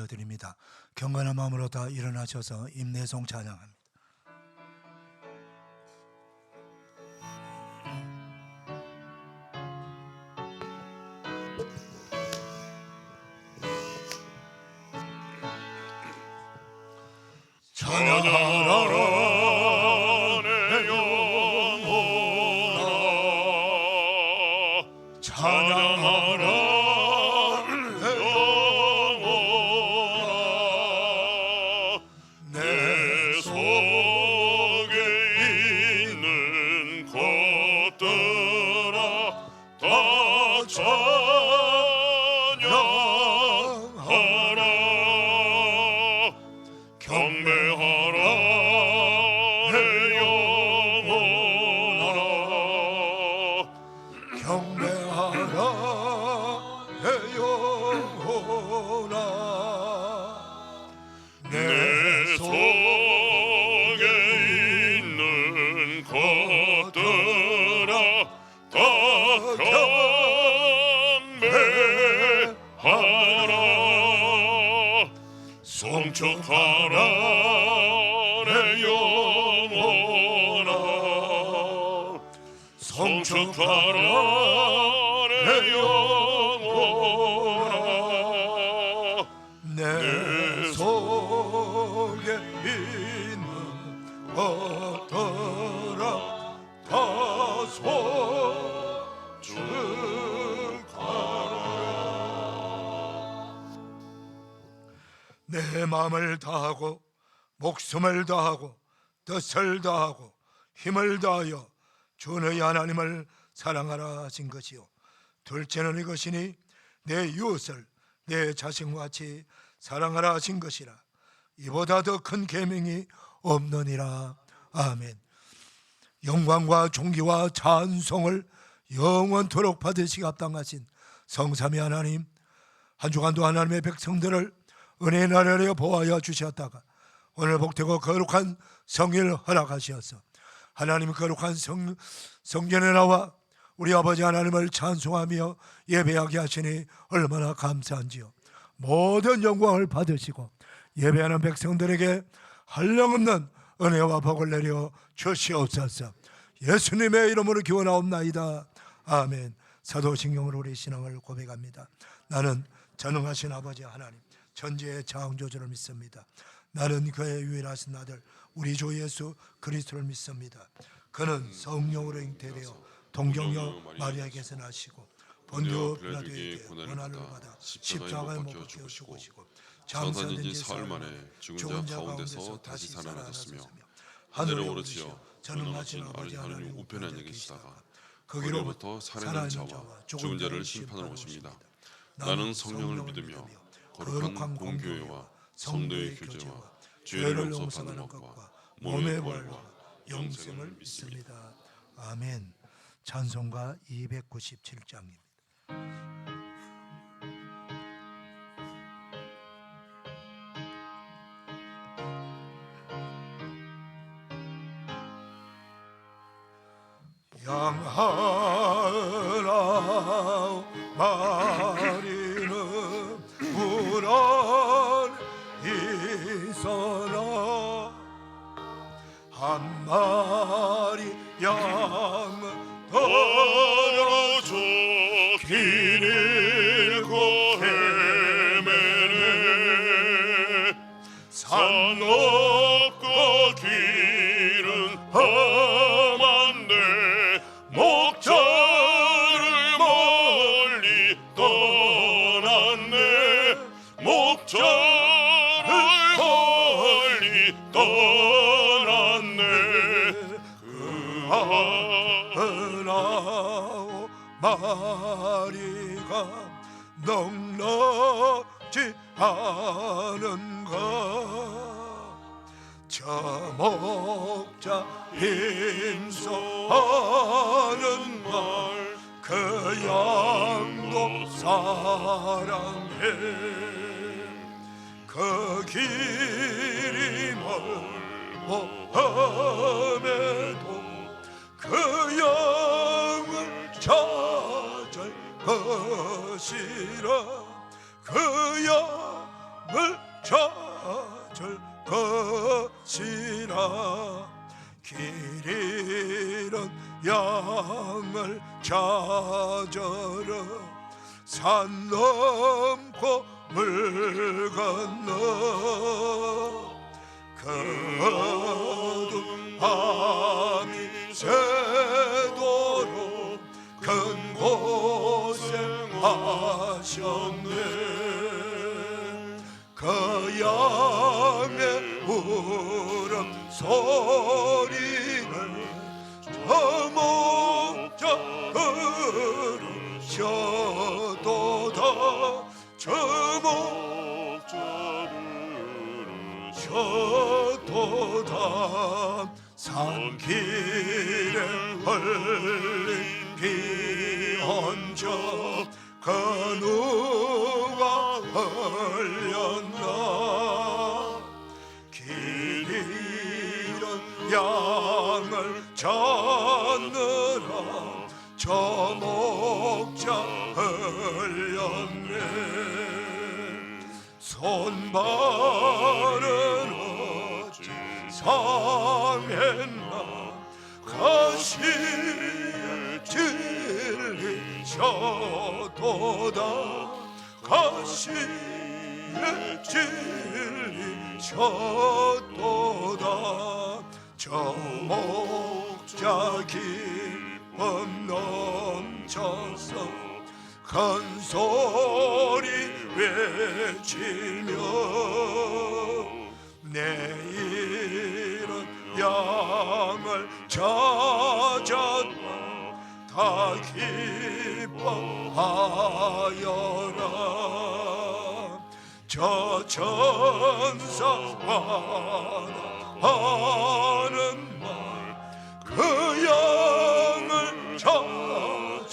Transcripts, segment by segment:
드립니다. 경건한 마음으로 다 일어나셔서 임내송 찬양합니다. 찬양하라 내 영혼아, 찬양하라 내 영혼아. 내 속에 있는 것들아 다 찬양하라. 경배하라 내 영혼아, 경배하라 내 영혼아. 내 속에 있는 것들아 다 경배하라. 송축하라 내 영혼아, 송축하라 내 영혼아. 내 속에 있는 것들아 다 송축하라. 내 마음을 다하고 목숨을 다하고 뜻을 다하고 힘을 다하여 주 너희 하나님을 사랑하라 하신 것이요, 둘째는 이것이니 내 이웃을 내 자신과 같이 사랑하라 하신 것이라. 이보다 더 큰 계명이 없느니라. 아멘. 영광과 존귀와 찬송을 영원토록 받으시기 합당하신 성삼위 하나님, 한 주간도 하나님의 백성들을 은혜의 나라에 보호하여 주셨다가 오늘 복되고 거룩한 성일 허락하시어서 하나님 거룩한 성전에 나와 우리 아버지 하나님을 찬송하며 예배하게 하시니 얼마나 감사한지요. 모든 영광을 받으시고 예배하는 백성들에게 한량없는 은혜와 복을 내려 주시옵소서. 예수님의 이름으로 기원하옵나이다. 아멘. 사도신경으로 우리 신앙을 고백합니다. 나는 전능하신 아버지 하나님, 천지의 창조주를 믿습니다. 나는 그의 유일하신 아들 우리 주 예수 그리스도를 믿습니다. 그는 성령으로 잉태되어 동정녀 마리아에게서 나시고 본디오 빌라도에게 고난을 받아 십자가에 못 박혀 죽으시고 장사된 지 사흘 만에 죽은 자 가운데서 다시 살아나셨으며 하늘에 오르시어 전능하신 아버지 하나님 우편에 앉아 계시다가 거기로부터 살아난 자와 죽은 자를 심판하러 오십니다. 나는 성령을 믿으며 거룩한 공교회와 성도의 교제와 죄를 용서하는 것과 몸의 부활과 영생을 믿습니다. 아멘. 찬송가 297장입니다. 양하라 마리는 우란 있어라. 한 마리 양은 떨어져 길 잃고 헤매네. 산 없고 길은 험한데 목자를 멀리 떠났네. 목자를 멀리 떠났네. 그 아흔아홉 마리가 넉넉지 않은가. 저 목자 힘써하는 말 그 양도 사랑해. 그 길이 멀고 험해도 그 양을 찾을 것이라. 그 양 을 찾을 것이라 길 잃은 양을 찾아라 산 넘고 물 건너 그 어두운 밤이 새도록 큰 고생하셨네 그 양의 울음소리를 저 목자 들으셔도다 저 목자 들으셔도다 산길에 흘린 비 얹어 그 누가 흘렸나 길 잃은 양을 찾느라 저 목자 흘렸네 손발은 어찌 상했나 가시에 찔리셔도다 가시에 찔리셔도다 저 목자 기쁨 넘쳐서 큰 소리 외치며 내일은 양을 찾았다 다 기뻐하여라 저 천사가 하는 말 그 양을 찾으셔도다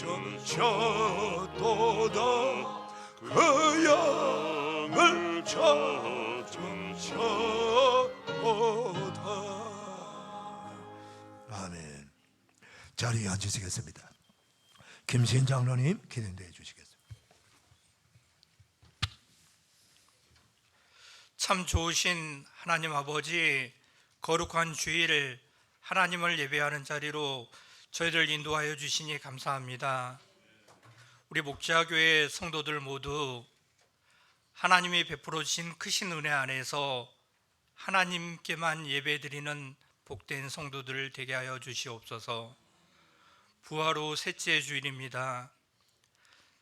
그 양을 찾으셔도다 아멘. 자리에 앉으시겠습니다. 김신 장로님 기도해 주시겠습니다. 참 좋으신 하나님 아버지, 거룩한 주일 하나님을 예배하는 자리로 저희를 인도하여 주시니 감사합니다. 우리 목자교회 성도들 모두 하나님이 베풀어 주신 크신 은혜 안에서 하나님께만 예배드리는 복된 성도들 되게 하여 주시옵소서. 부활 후 셋째 주일입니다.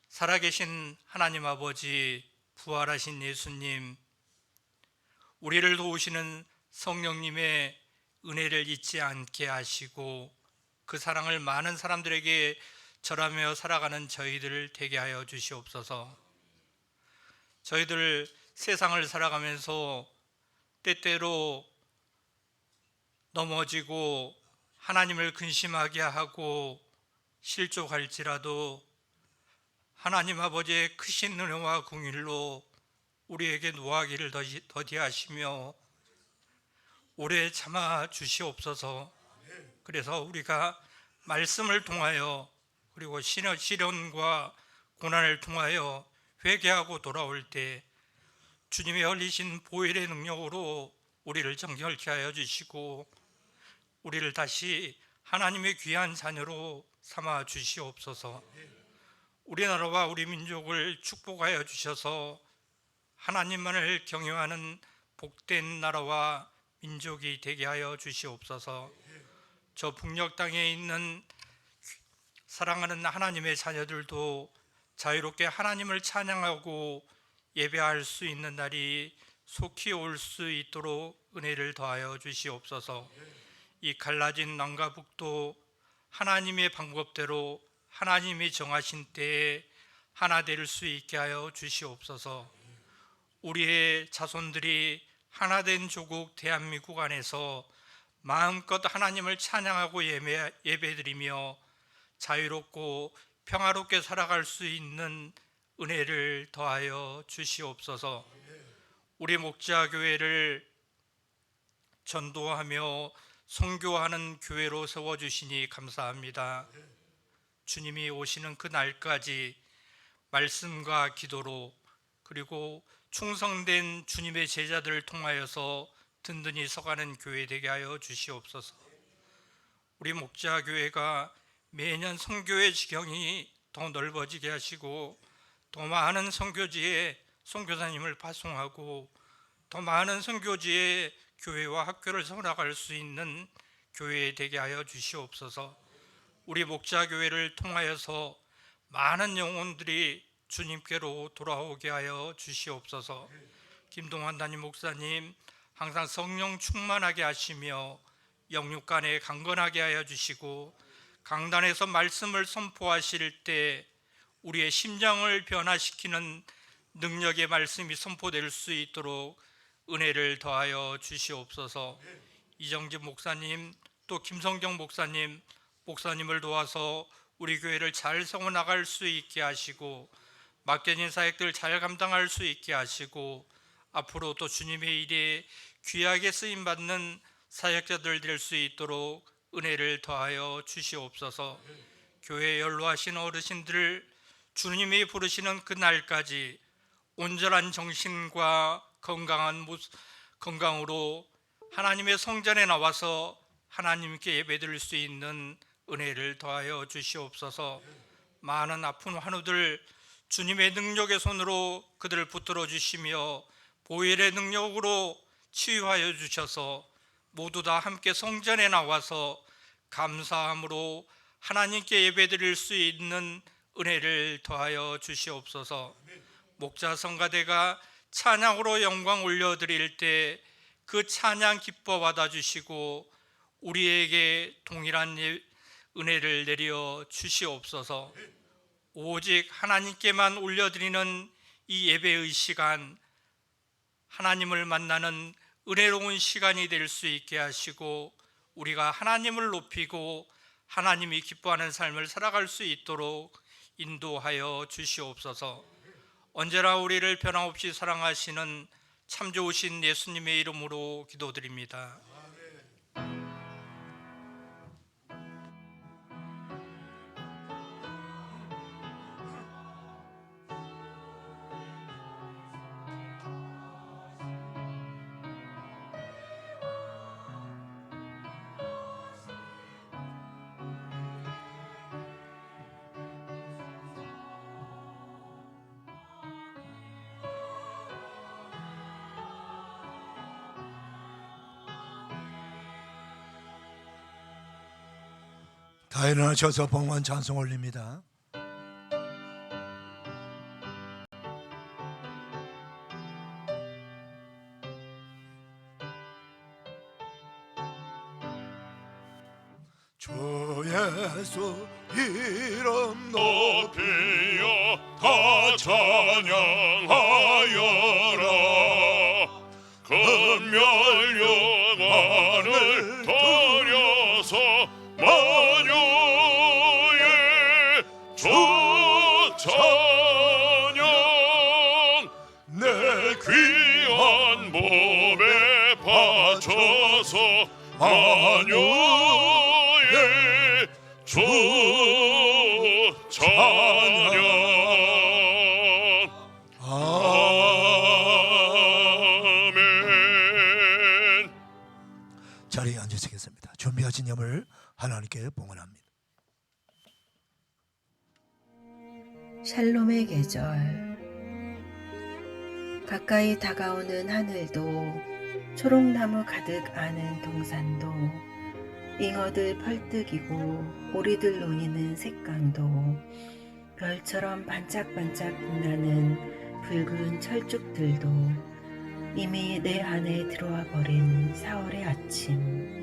살아계신 하나님 아버지, 부활하신 예수님, 우리를 도우시는 성령님의 은혜를 잊지 않게 하시고 그 사랑을 많은 사람들에게 전하며 살아가는 저희들 되게 하여 주시옵소서. 저희들 세상을 살아가면서 때때로 넘어지고 하나님을 근심하게 하고 실족할지라도 하나님 아버지의 크신 은혜와 긍휼로 우리에게 노하기를 더디하시며 오래 참아 주시옵소서. 그래서 우리가 말씀을 통하여 그리고 시련과 고난을 통하여 회개하고 돌아올 때 주님의 흘리신 보혈의 능력으로 우리를 정결케 하여 주시고 우리를 다시 하나님의 귀한 자녀로 삼아 주시옵소서. 우리나라와 우리 민족을 축복하여 주셔서 하나님만을 경외하는 복된 나라와 민족이 되게 하여 주시옵소서. 저 북녘 땅에 있는 사랑하는 하나님의 자녀들도 자유롭게 하나님을 찬양하고 예배할 수 있는 날이 속히 올 수 있도록 은혜를 더하여 주시옵소서. 이 갈라진 남과 북도 하나님의 방법대로 하나님이 정하신 때에 하나 될 수 있게 하여 주시옵소서. 우리의 자손들이 하나된 조국 대한민국 안에서 마음껏 하나님을 찬양하고 예배드리며 자유롭고 평화롭게 살아갈 수 있는 은혜를 더하여 주시옵소서. 우리 목자교회를 전도하며 선교하는 교회로 세워주시니 감사합니다. 주님이 오시는 그 날까지 말씀과 기도로 그리고 충성된 주님의 제자들을 통하여서 든든히 서가는 교회 되게 하여 주시옵소서. 우리 목자교회가 매년 선교의 지경이 더 넓어지게 하시고 더 많은 선교지에 선교사님을 파송하고 더 많은 선교지에 교회와 학교를 세워나갈 수 있는 교회 되게 하여 주시옵소서. 우리 목자교회를 통하여서 많은 영혼들이 주님께로 돌아오게 하여 주시옵소서. 김동환 담임 목사님 항상 성령 충만하게 하시며 영육간에 강건하게 하여 주시고 강단에서 말씀을 선포하실 때 우리의 심장을 변화시키는 능력의 말씀이 선포될 수 있도록 은혜를 더하여 주시옵소서. 이정진 목사님 또 김성경 목사님을 도와서 우리 교회를 잘 세워나갈 수 있게 하시고 맡겨진 사역들 잘 감당할 수 있게 하시고 앞으로 또 주님의 일에 귀하게 쓰임받는 사역자들 될 수 있도록 은혜를 더하여 주시옵소서. 교회에 연로하신 어르신들을 주님이 부르시는 그날까지 온전한 정신과 건강으로 하나님의 성전에 나와서 하나님께 예배드릴 수 있는 은혜를 더하여 주시옵소서. 많은 아픈 환우들 주님의 능력의 손으로 그들을 붙들어 주시며 보혈의 능력으로 치유하여 주셔서 모두 다 함께 성전에 나와서 감사함으로 하나님께 예배드릴 수 있는 은혜를 더하여 주시옵소서. 목자 성가대가 찬양으로 영광 올려드릴 때 그 찬양 기뻐 받아주시고 우리에게 동일한 은혜를 내려 주시옵소서. 오직 하나님께만 올려드리는 이 예배의 시간, 하나님을 만나는 은혜로운 시간이 될 수 있게 하시고 우리가 하나님을 높이고 하나님이 기뻐하는 삶을 살아갈 수 있도록 인도하여 주시옵소서. 언제나 우리를 변함없이 사랑하시는 참 좋으신 예수님의 이름으로 기도드립니다. 다 일어나셔서 봉헌 찬송 올립니다. 주 예수 이름 높이여 다 찬양하여라. 금멸 영광을 돌려서 만유의 주 찬양. 내 귀한 몸에 바쳐서 만유의 주 찬양. 아멘. 자리에 앉으시겠습니다. 준비하신 염을 하나님께 봉헌합니다. 샬롬의 계절. 가까이 다가오는 하늘도 초록나무 가득 아는 동산도 잉어들 펄뜨기고 오리들 노니는 색강도 별처럼 반짝반짝 빛나는 붉은 철쭉들도 이미 내 안에 들어와 버린 4월의 아침.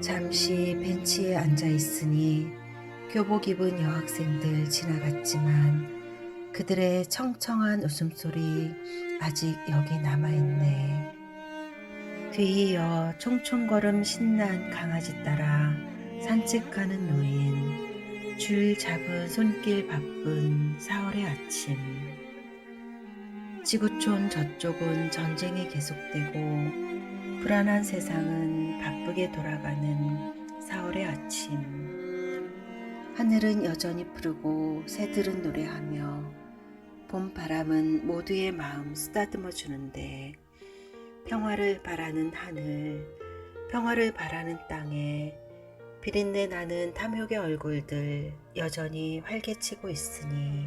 잠시 벤치에 앉아 있으니 교복 입은 여학생들 지나갔지만 그들의 청청한 웃음소리 아직 여기 남아있네. 뒤이어 총총걸음 신난 강아지 따라 산책하는 노인, 줄 잡은 손길 바쁜 4월의 아침. 지구촌 저쪽은 전쟁이 계속되고 불안한 세상은 바쁘게 돌아가는 4월의 아침. 하늘은 여전히 푸르고 새들은 노래하며 봄 바람은 모두의 마음 쓰다듬어 주는데 평화를 바라는 하늘, 평화를 바라는 땅에 비린내 나는 탐욕의 얼굴들 여전히 활개치고 있으니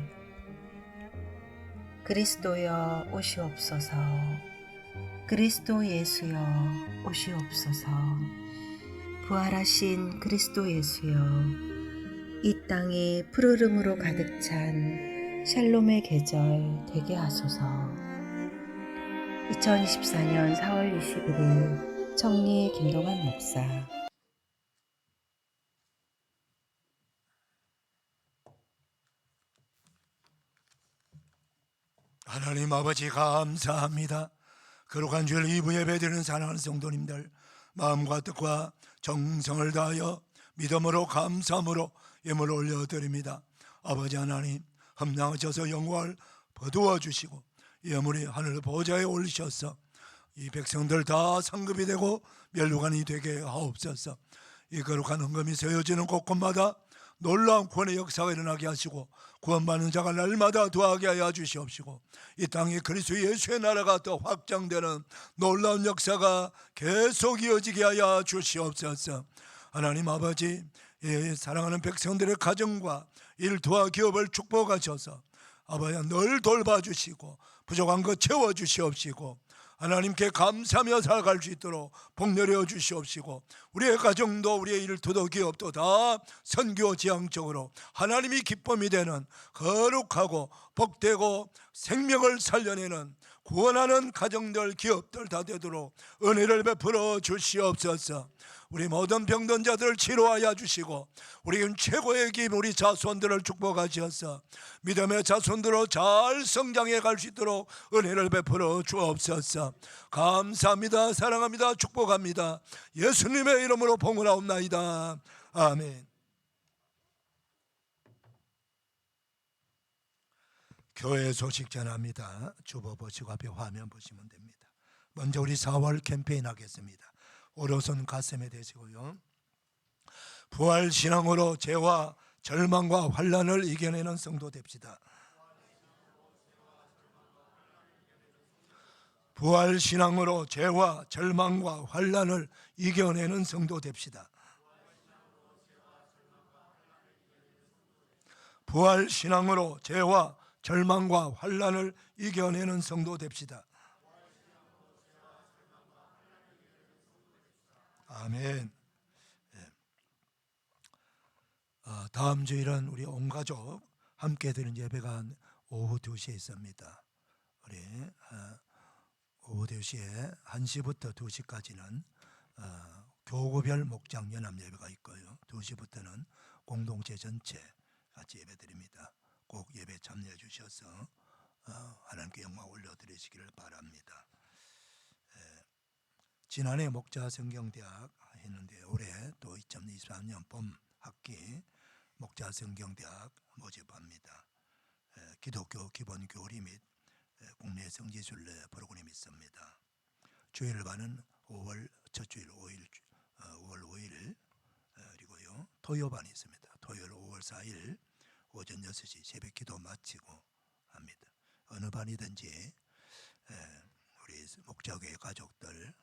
그리스도여 오시옵소서, 그리스도 예수여 오시옵소서, 부활하신 그리스도 예수여 이 땅이 푸르름으로 가득 찬 샬롬의 계절 되게 하소서. 2024년 4월 21일 청리 김동환 목사. 하나님 아버지 감사합니다. 거룩한 주일 2부 예배드리는 사랑하는 성도님들, 마음과 뜻과 정성을 다하여 믿음으로 감사함으로 예물을 올려드립니다. 아버지 하나님, 흠낭하셔서 영광을 거두어 주시고 예물이 하늘 보좌에 올리셔서 이 백성들 다 상급이 되고 멸류관이 되게 하옵소서. 이 거룩한 헌금이 세워지는 곳곳마다 놀라운 구원의 역사가 일어나게 하시고 구원받는 자가 날마다 더하게 하여 주시옵시고 이 땅에 그리스도 예수의 나라가 더 확장되는 놀라운 역사가 계속 이어지게 하여 주시옵소서. 하나님 아버지, 사랑하는 백성들의 가정과 일터와 기업을 축복하셔서 아버지 늘 돌봐주시고 부족한 것 채워주시옵시고 하나님께 감사하며 살아갈 수 있도록 복 내려 주시옵시고 우리의 가정도 우리의 일터도 기업도 다 선교 지향적으로 하나님이 기쁨이 되는 거룩하고 복되고 생명을 살려내는 구원하는 가정들 기업들 다 되도록 은혜를 베풀어 주시옵소서. 우리 모든 병든 자들을 치료하여 주시고 우리 최고의 길 우리 자손들을 축복하셔서 믿음의 자손들로 잘 성장해 갈 수 있도록 은혜를 베풀어 주옵소서. 감사합니다. 사랑합니다. 축복합니다. 예수님의 이름으로 봉헌하옵나이다. 아멘. 교회 소식 전합니다. 주보 보시고 앞에 화면 보시면 됩니다. 먼저 우리 4월 캠페인 하겠습니다. 오로선 가슴에 대시고요. 부활신앙으로 죄와 절망과 환난을 이겨내는 성도 됩시다. 부활신앙으로 죄와 절망과 환난을 이겨내는 성도 됩시다. 부활신앙으로 죄와 절망과 환난을 이겨내는 성도 됩시다. 아멘. 다음 주일은 우리 온 가족 함께 드리는 예배가 오후 2시에 있습니다. 우리 오후 2시에 1시부터 2시까지는 교구별 목장 연합 예배가 있고요. 2시부터는 공동체 전체 같이 예배 드립니다. 꼭 예배 참여해 주셔서 하나님께 영광 올려드리시기를 바랍니다. 지난해 목자 성경대학 했는데 올해 또 2023년 봄 학기 목자 성경대학 모집합니다. 기독교 기본 교리 및 국내 성지순례 프로그램이 있습니다. 주일반은 5월 첫 주일 5일 5월 5일 그리고요 토요반이 있습니다. 토요일 5월 4일 오전 6시 새벽 기도 마치고 합니다. 어느 반이든지 우리 목자교회 가족들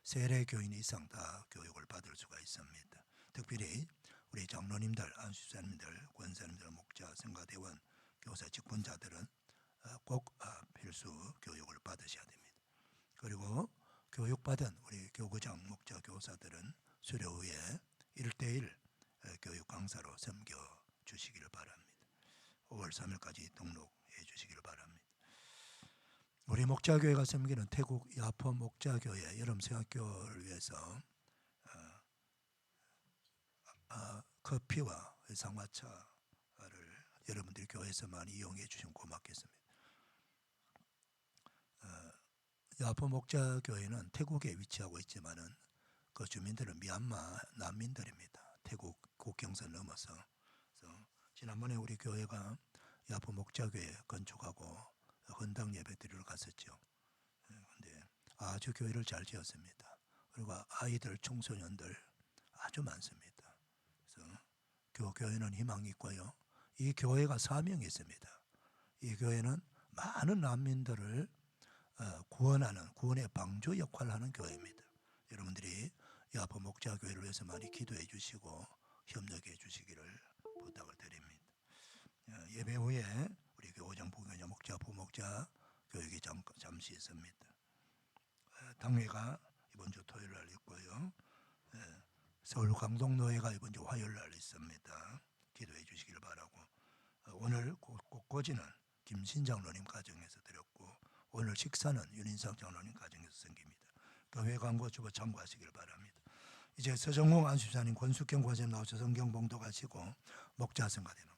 세례교인 이상 다 교육을 받을 수가 있습니다. 특별히 우리 장로님들, 안수사님들, 권사님들, 목자, 성가대원, 교사 직분자들은 꼭 필수 교육을 받으셔야 됩니다. 그리고 교육받은 우리 교구장, 목자, 교사들은 수료 후에 1:1 교육 강사로 섬겨 주시기를 바랍니다. 5월 3일까지 등록해 주시기를 바랍니다. 우리 목자교회가 섬기는 태국 야포 목자교회 여름 새학교를 위해서 커피와 쌍화차를 여러분들이 교회에서 많이 이용해 주시면 고맙겠습니다. 야포 목자교회는 태국에 위치하고 있지만은 그 주민들은 미얀마 난민들입니다. 태국 국경선 넘어서. 그래서 지난번에 우리 교회가 야포 목자교회 건축하고 헌당 예배 드리러 갔었죠. 그런데 아주 교회를 잘 지었습니다. 그리고 아이들, 청소년들 아주 많습니다. 그래서 교회는 희망이 있고요. 이 교회가 사명이 있습니다. 이 교회는 많은 난민들을 구원하는 구원의 방주 역할을 하는 교회입니다. 여러분들이 야포 목자교회를 위해서 많이 기도해 주시고 협력해 주시기를 부탁을 드립니다. 예배 후에 우리 교장 부교장 목자 부목자 교육이 잠시 있습니다. 당회가 이번 주 토요일 날 있고요. 서울 강동노회가 이번 주 화요일 날 있습니다. 기도해 주시기를 바라고, 오늘 꽃꽂이는 김신 장로님 가정에서 드렸고 오늘 식사는 윤인상 장로님 가정에서 섬깁니다. 교회 광고 주보 참고하시기를 바랍니다. 이제 서정홍 안수사님, 권숙경 과장님 나오셔서 성경 봉독하시고 목자 성가되는.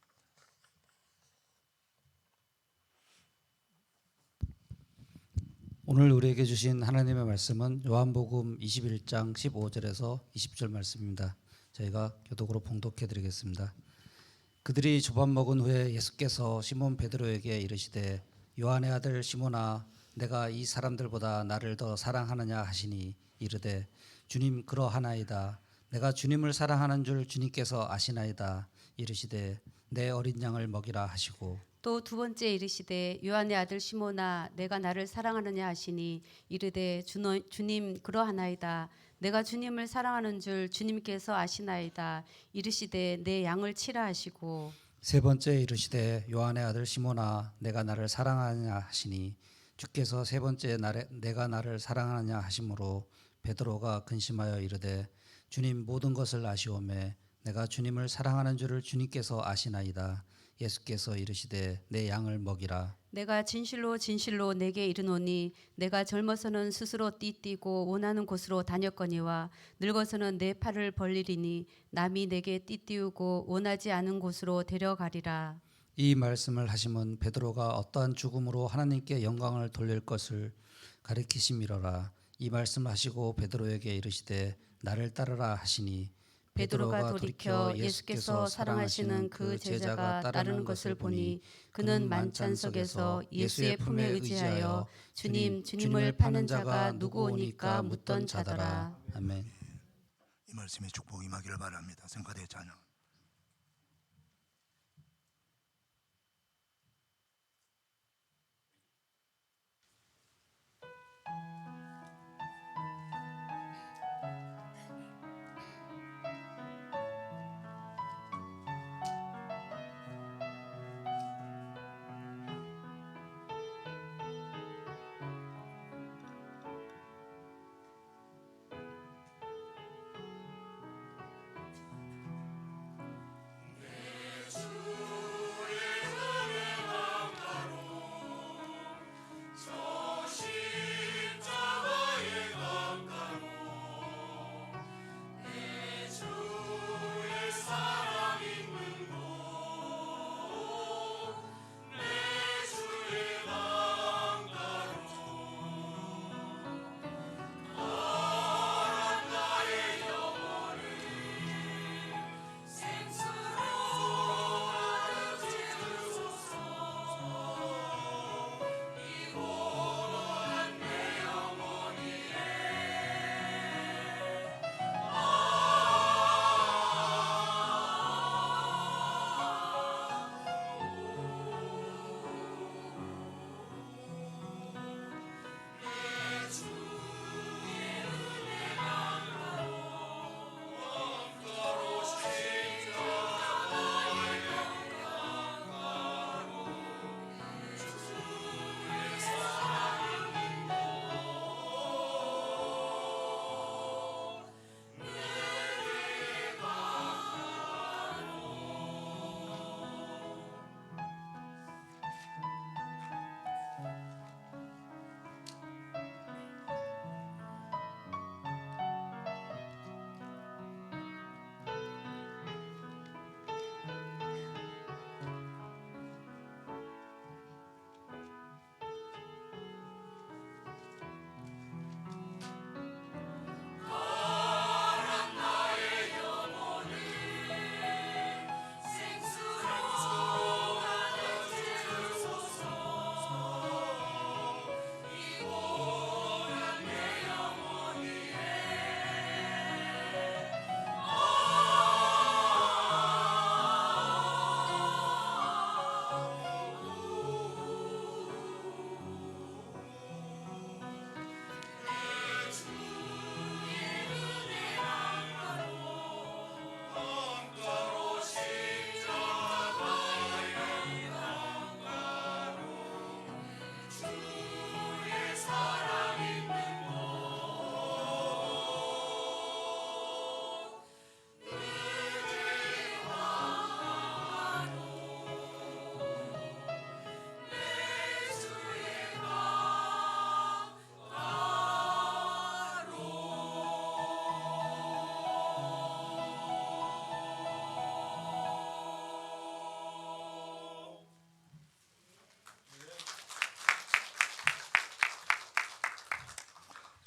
오늘 우리에게 주신 하나님의 말씀은 요한복음 21장 15절에서 20절 말씀입니다. 저희가 교독으로 봉독해 드리겠습니다. 그들이 조밥 먹은 후에 예수께서 시몬 베드로에게 이르시되 요한의 아들 시몬아 내가 이 사람들보다 나를 더 사랑하느냐 하시니 이르되 주님 그러하나이다. 내가 주님을 사랑하는 줄 주님께서 아시나이다. 이르시되 내 어린 양을 먹이라 하시고 또 두 번째 이르시되 요한의 아들 시몬아 내가 나를 사랑하느냐 하시니 이르되 주님 그러하나이다. 내가 주님을 사랑하는 줄 주님께서 아시나이다. 이르시되 내 양을 치라 하시고 세 번째 이르시되 요한의 아들 시몬아 내가 나를 사랑하느냐 하시니 주께서 세 번째 내가 나를 사랑하느냐 하심으로 베드로가 근심하여 이르되 주님 모든 것을 아시오매 내가 주님을 사랑하는 줄을 주님께서 아시나이다. 예수께서 이르시되 내 양을 먹이라. 내가 진실로 진실로 내게 이르노니 내가 젊어서는 스스로 띠띠고 원하는 곳으로 다녔거니와 늙어서는 내 팔을 벌리리니 남이 내게 띠띠우고 원하지 않은 곳으로 데려가리라. 이 말씀을 하심은 베드로가 어떠한 죽음으로 하나님께 영광을 돌릴 것을 가리키심이로라. 이 말씀을 하시고 베드로에게 이르시되 나를 따르라 하시니 베드로가 돌이켜 예수께서 사랑하시는 그 제자가 따르는 것을 보니 그는 만찬석에서 예수의 품에 의지하여 주님을 파는 자가 누구오니까 묻던 자더라. 아멘. 이 말씀에 축복이 임하기를 바랍니다. 성가대 찬양.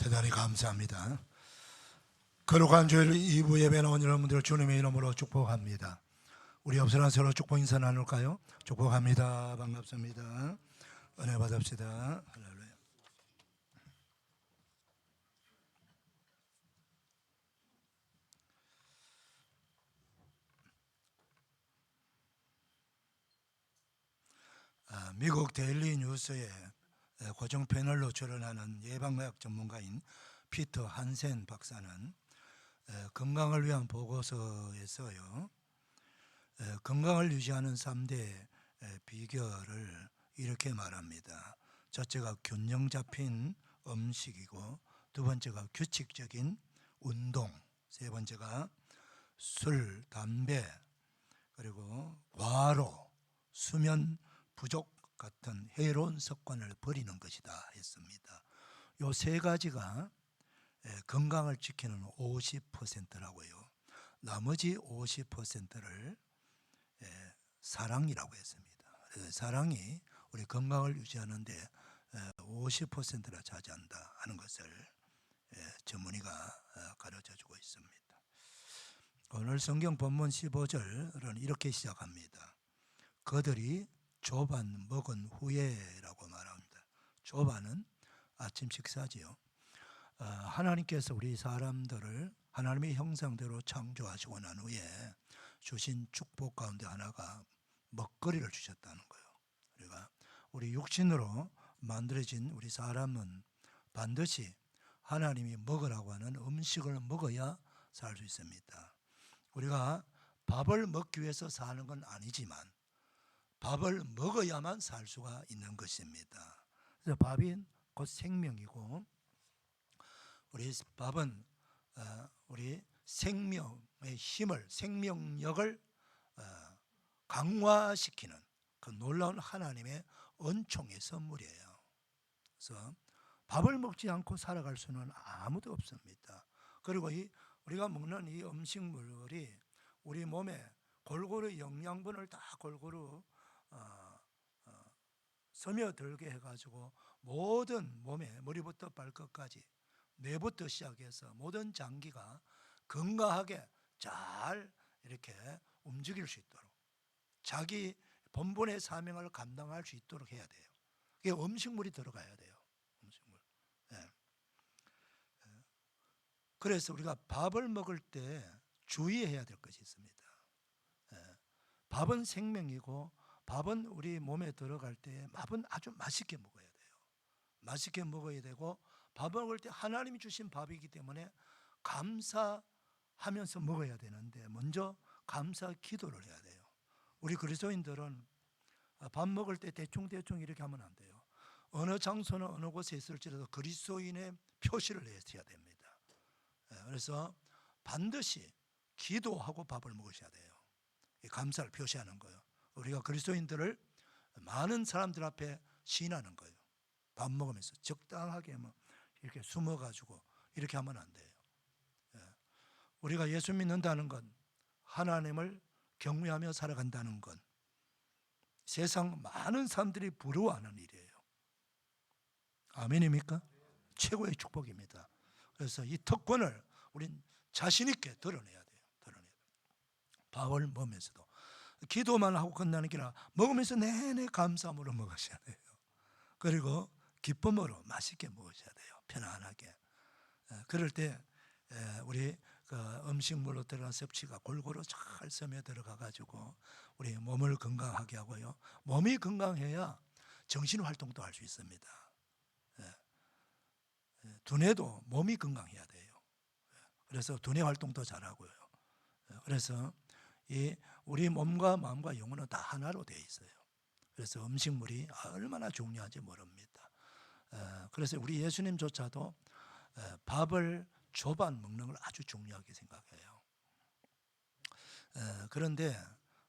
대단히 감사합니다. 거룩한 주일 2부 예배 나온 여러분들 주님의 이름으로 축복합니다. 우리 옆사람 서로 축복 인사 나눌까요? 축복합니다. 반갑습니다. 은혜 받읍시다. 할렐루야. 미국 데일리 뉴스에 고정 패널로 출연하는 예방의학 전문가인 피터 한센 박사는 건강을 위한 보고서에서요, 건강을 유지하는 3대 비결을 이렇게 말합니다. 첫째가 균형 잡힌 음식이고, 두 번째가 규칙적인 운동, 세 번째가 술, 담배, 그리고 과로, 수면 부족 같은 해로운 습관을 버리는 것이다 했습니다. 요 세 가지가 건강을 지키는 50%라고요. 나머지 50%를 사랑이라고 했습니다. 사랑이 우리 건강을 유지하는데 50%나 차지한다 하는 것을 전문의가 가르쳐주고 있습니다. 오늘 성경 본문 15절은 이렇게 시작합니다. 그들이 조반 먹은 후에라고 말합니다. 조반은 아침 식사지요. 하나님께서 우리 사람들을 하나님의 형상대로 창조하시고 난 후에 주신 축복 가운데 하나가 먹거리를 주셨다는 거예요. 우리가 우리 육신으로 만들어진 우리 사람은 반드시 하나님이 먹으라고 하는 음식을 먹어야 살 수 있습니다. 우리가 밥을 먹기 위해서 사는 건 아니지만 밥을 먹어야만 살 수가 있는 것입니다. 그래서 밥이 곧 생명이고, 우리 밥은 우리 생명의 힘을, 생명력을 강화시키는 그 놀라운 하나님의 은총의 선물이에요. 그래서 밥을 먹지 않고 살아갈 수는 아무도 없습니다. 그리고 우리가 먹는 이 음식물이 우리 몸에 골고루 영양분을 다 골고루 스며들게 해가지고 모든 몸에 머리부터 발끝까지 뇌부터 시작해서 모든 장기가 건강하게 잘 이렇게 움직일 수 있도록 자기 본분의 사명을 감당할 수 있도록 해야 돼요. 그게 음식물이 들어가야 돼요. 음식물. 네. 그래서 우리가 밥을 먹을 때 주의해야 될 것이 있습니다. 밥은 생명이고, 밥은 우리 몸에 들어갈 때 밥은 아주 맛있게 먹어야 돼요. 맛있게 먹어야 되고, 밥 먹을 때 하나님이 주신 밥이기 때문에 감사하면서 먹어야 되는데 먼저 감사 기도를 해야 돼요. 우리 그리스도인들은 밥 먹을 때 대충대충 이렇게 하면 안 돼요. 어느 장소나 어느 곳에 있을지라도 그리스도인의 표시를 내셔야 됩니다. 그래서 반드시 기도하고 밥을 먹으셔야 돼요. 감사를 표시하는 거예요. 우리가 그리스도인들을 많은 사람들 앞에 시인하는 거예요. 밥 먹으면서 적당하게 이렇게 숨어가지고 이렇게 하면 안 돼요. 우리가 예수 믿는다는 건, 하나님을 경외하며 살아간다는 건 세상 많은 사람들이 부러워하는 일이에요. 아멘입니까? 최고의 축복입니다. 그래서 이 특권을 우린 자신 있게 드러내야 돼요. 밥을 먹으면서도 기도만 하고 끝나는 게 아니라 먹으면서 내내 감사함으로 먹으셔야 돼요. 그리고 기쁨으로 맛있게 먹으셔야 돼요. 편안하게. 그럴 때 우리 그 음식물로 들어간 섭취가 골고루 잘 스며 들어가 가지고 우리 몸을 건강하게 하고요. 몸이 건강해야 정신 활동도 할 수 있습니다. 두뇌도 몸이 건강해야 돼요. 그래서 두뇌 활동도 잘하고요. 그래서 우리 몸과 마음과 영혼은 다 하나로 되어 있어요. 그래서 음식물이 얼마나 중요한지 모릅니다. 그래서 우리 예수님조차도 밥을 조반 먹는 걸 아주 중요하게 생각해요. 그런데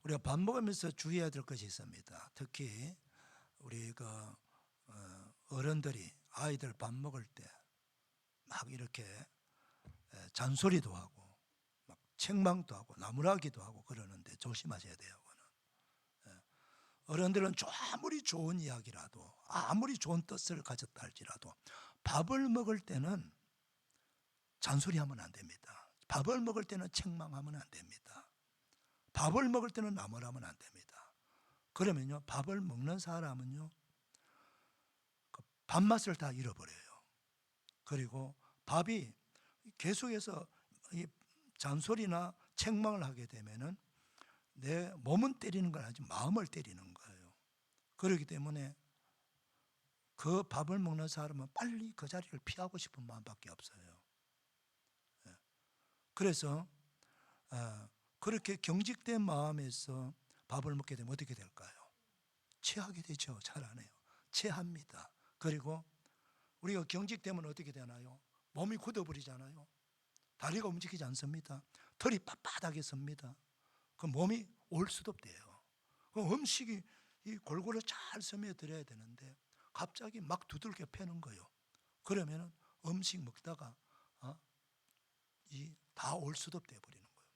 우리가 밥 먹으면서 주의해야 될 것이 있습니다. 특히 우리 어른들이 아이들 밥 먹을 때 막 이렇게 잔소리도 하고 막 책망도 하고 나무라기도 하고 그러는데 조심하셔야 돼요. 어른들은 아무리 좋은 이야기라도, 아무리 좋은 뜻을 가졌다 할지라도 밥을 먹을 때는 잔소리하면 안 됩니다. 밥을 먹을 때는 책망하면 안 됩니다. 밥을 먹을 때는 나무라면 안 됩니다. 그러면요, 밥을 먹는 사람은요, 그 밥맛을 다 잃어버려요. 그리고 밥이 계속해서 이 잔소리나 책망을 하게 되면은 내 몸은 때리는 건 아니지 마음을 때리는 거예요. 그렇기 때문에 그 밥을 먹는 사람은 빨리 그 자리를 피하고 싶은 마음밖에 없어요. 그래서 그렇게 경직된 마음에서 밥을 먹게 되면 어떻게 될까요? 체하게 되죠. 잘 안 해요. 체합니다. 그리고 우리가 경직되면 어떻게 되나요? 몸이 굳어버리잖아요. 다리가 움직이지 않습니다. 털이 빳빳하게 섭니다. 그 몸이 올 수도 없대요. 그 음식이 이 골고루 잘 스며들어야 되는데 갑자기 막 두들겨 패는 거예요. 그러면은 음식 먹다가 이 다 올 수도 없대 버리는 거예요.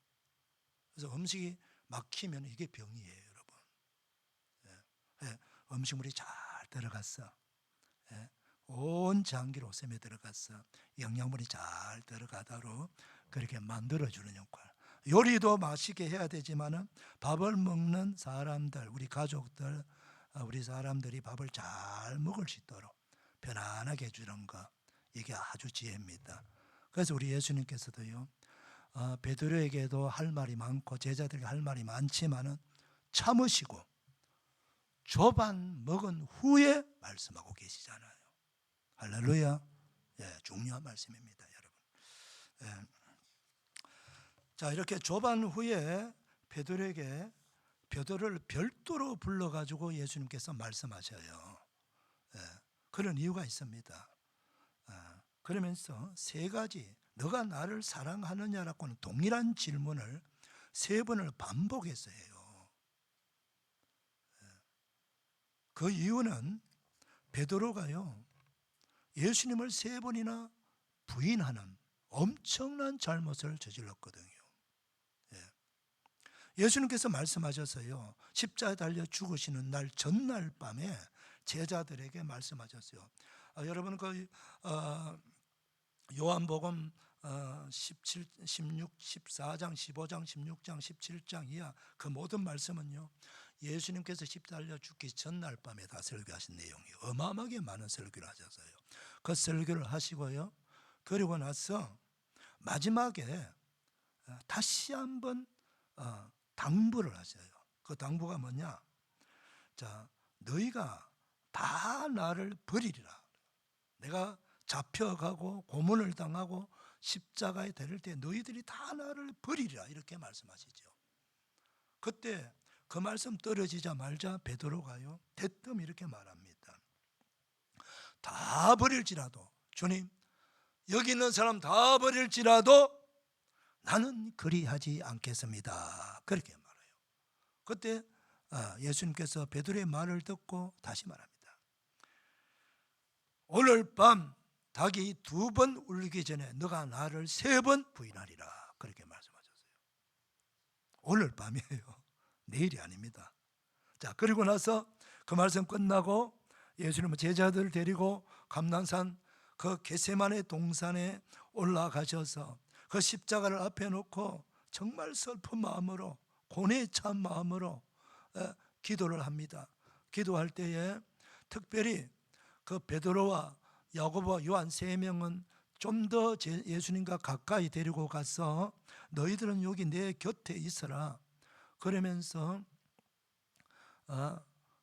그래서 음식이 막히면 이게 병이에요, 여러분. 음식물이 잘 들어갔어. 온 장기로 스며 들어갔어. 영양분이 잘 들어가도록 그렇게 만들어주는 역할. 요리도 맛있게 해야 되지만은 밥을 먹는 사람들, 우리 가족들, 우리 사람들이 밥을 잘 먹을 수 있도록 편안하게 해주는 거, 이게 아주 지혜입니다. 그래서 우리 예수님께서도요, 베드로에게도 할 말이 많고 제자들에게 할 말이 많지만은 참으시고 조반 먹은 후에 말씀하고 계시잖아요. 할렐루야. 중요한 말씀입니다, 여러분. 자, 이렇게 조반 후에 베드로를 별도로 불러가지고 예수님께서 말씀하셔요. 그런 이유가 있습니다. 그러면서 세 가지, 너가 나를 사랑하느냐라고는 동일한 질문을 세 번을 반복해서 해요. 그 이유는 베드로가요, 예수님을 세 번이나 부인하는 엄청난 잘못을 저질렀거든요. 예수님께서 말씀하셨어요. 십자가에 달려 죽으시는 날 전날 밤에 제자들에게 말씀하셨어요. 여러분 그 요한복음 17, 16, 14장, 15장, 16장, 17장 이하 그 모든 말씀은요, 예수님께서 십자가에 달려 죽기 전날 밤에 다 설교하신 내용이에요. 어마어마하게 많은 설교를 하셨어요. 그 설교를 하시고요, 그리고 나서 마지막에 다시 한번 당부를 하셔요. 그 당부가 뭐냐? 자, 너희가 다 나를 버리리라. 내가 잡혀가고 고문을 당하고 십자가에 달릴 때 너희들이 다 나를 버리리라, 이렇게 말씀하시죠. 그때 그 말씀 떨어지자마자 베드로가요, 대뜸 이렇게 말합니다. 다 버릴지라도, 주님, 여기 있는 사람 다 버릴지라도 나는 그리하지 않겠습니다. 그렇게 말해요. 그때 예수님께서 베드로의 말을 듣고 다시 말합니다. 오늘 밤 닭이 2번 울리기 전에 너가 나를 3번 부인하리라. 그렇게 말씀하셨어요. 오늘 밤이에요. 내일이 아닙니다. 자, 그리고 나서 그 말씀 끝나고 예수님은 제자들을 데리고 감난산 그 겟세마네 동산에 올라가셔서 그 십자가를 앞에 놓고 정말 슬픈 마음으로, 고뇌에 찬 마음으로 기도를 합니다. 기도할 때에 특별히 그 베드로와 야고보와 요한 3명은 좀 더 예수님과 가까이 데리고 가서 너희들은 여기 내 곁에 있어라. 그러면서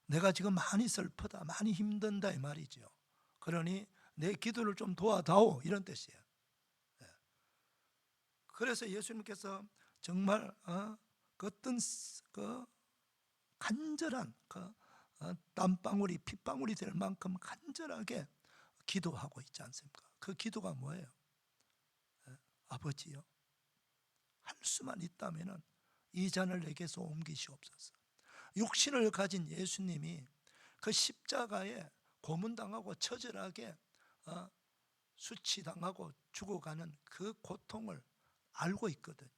내가 지금 많이 슬프다, 많이 힘든다, 이 말이죠. 그러니 내 기도를 좀 도와다오, 이런 뜻이에요. 그래서 예수님께서 정말 그 어떤 그 간절한 그 땀방울이 핏방울이 될 만큼 간절하게 기도하고 있지 않습니까? 그 기도가 뭐예요? 아버지요, 할 수만 있다면은 이 잔을 내게서 옮기시옵소서. 육신을 가진 예수님이 그 십자가에 고문당하고 처절하게 수치당하고 죽어가는 그 고통을 알고 있거든요.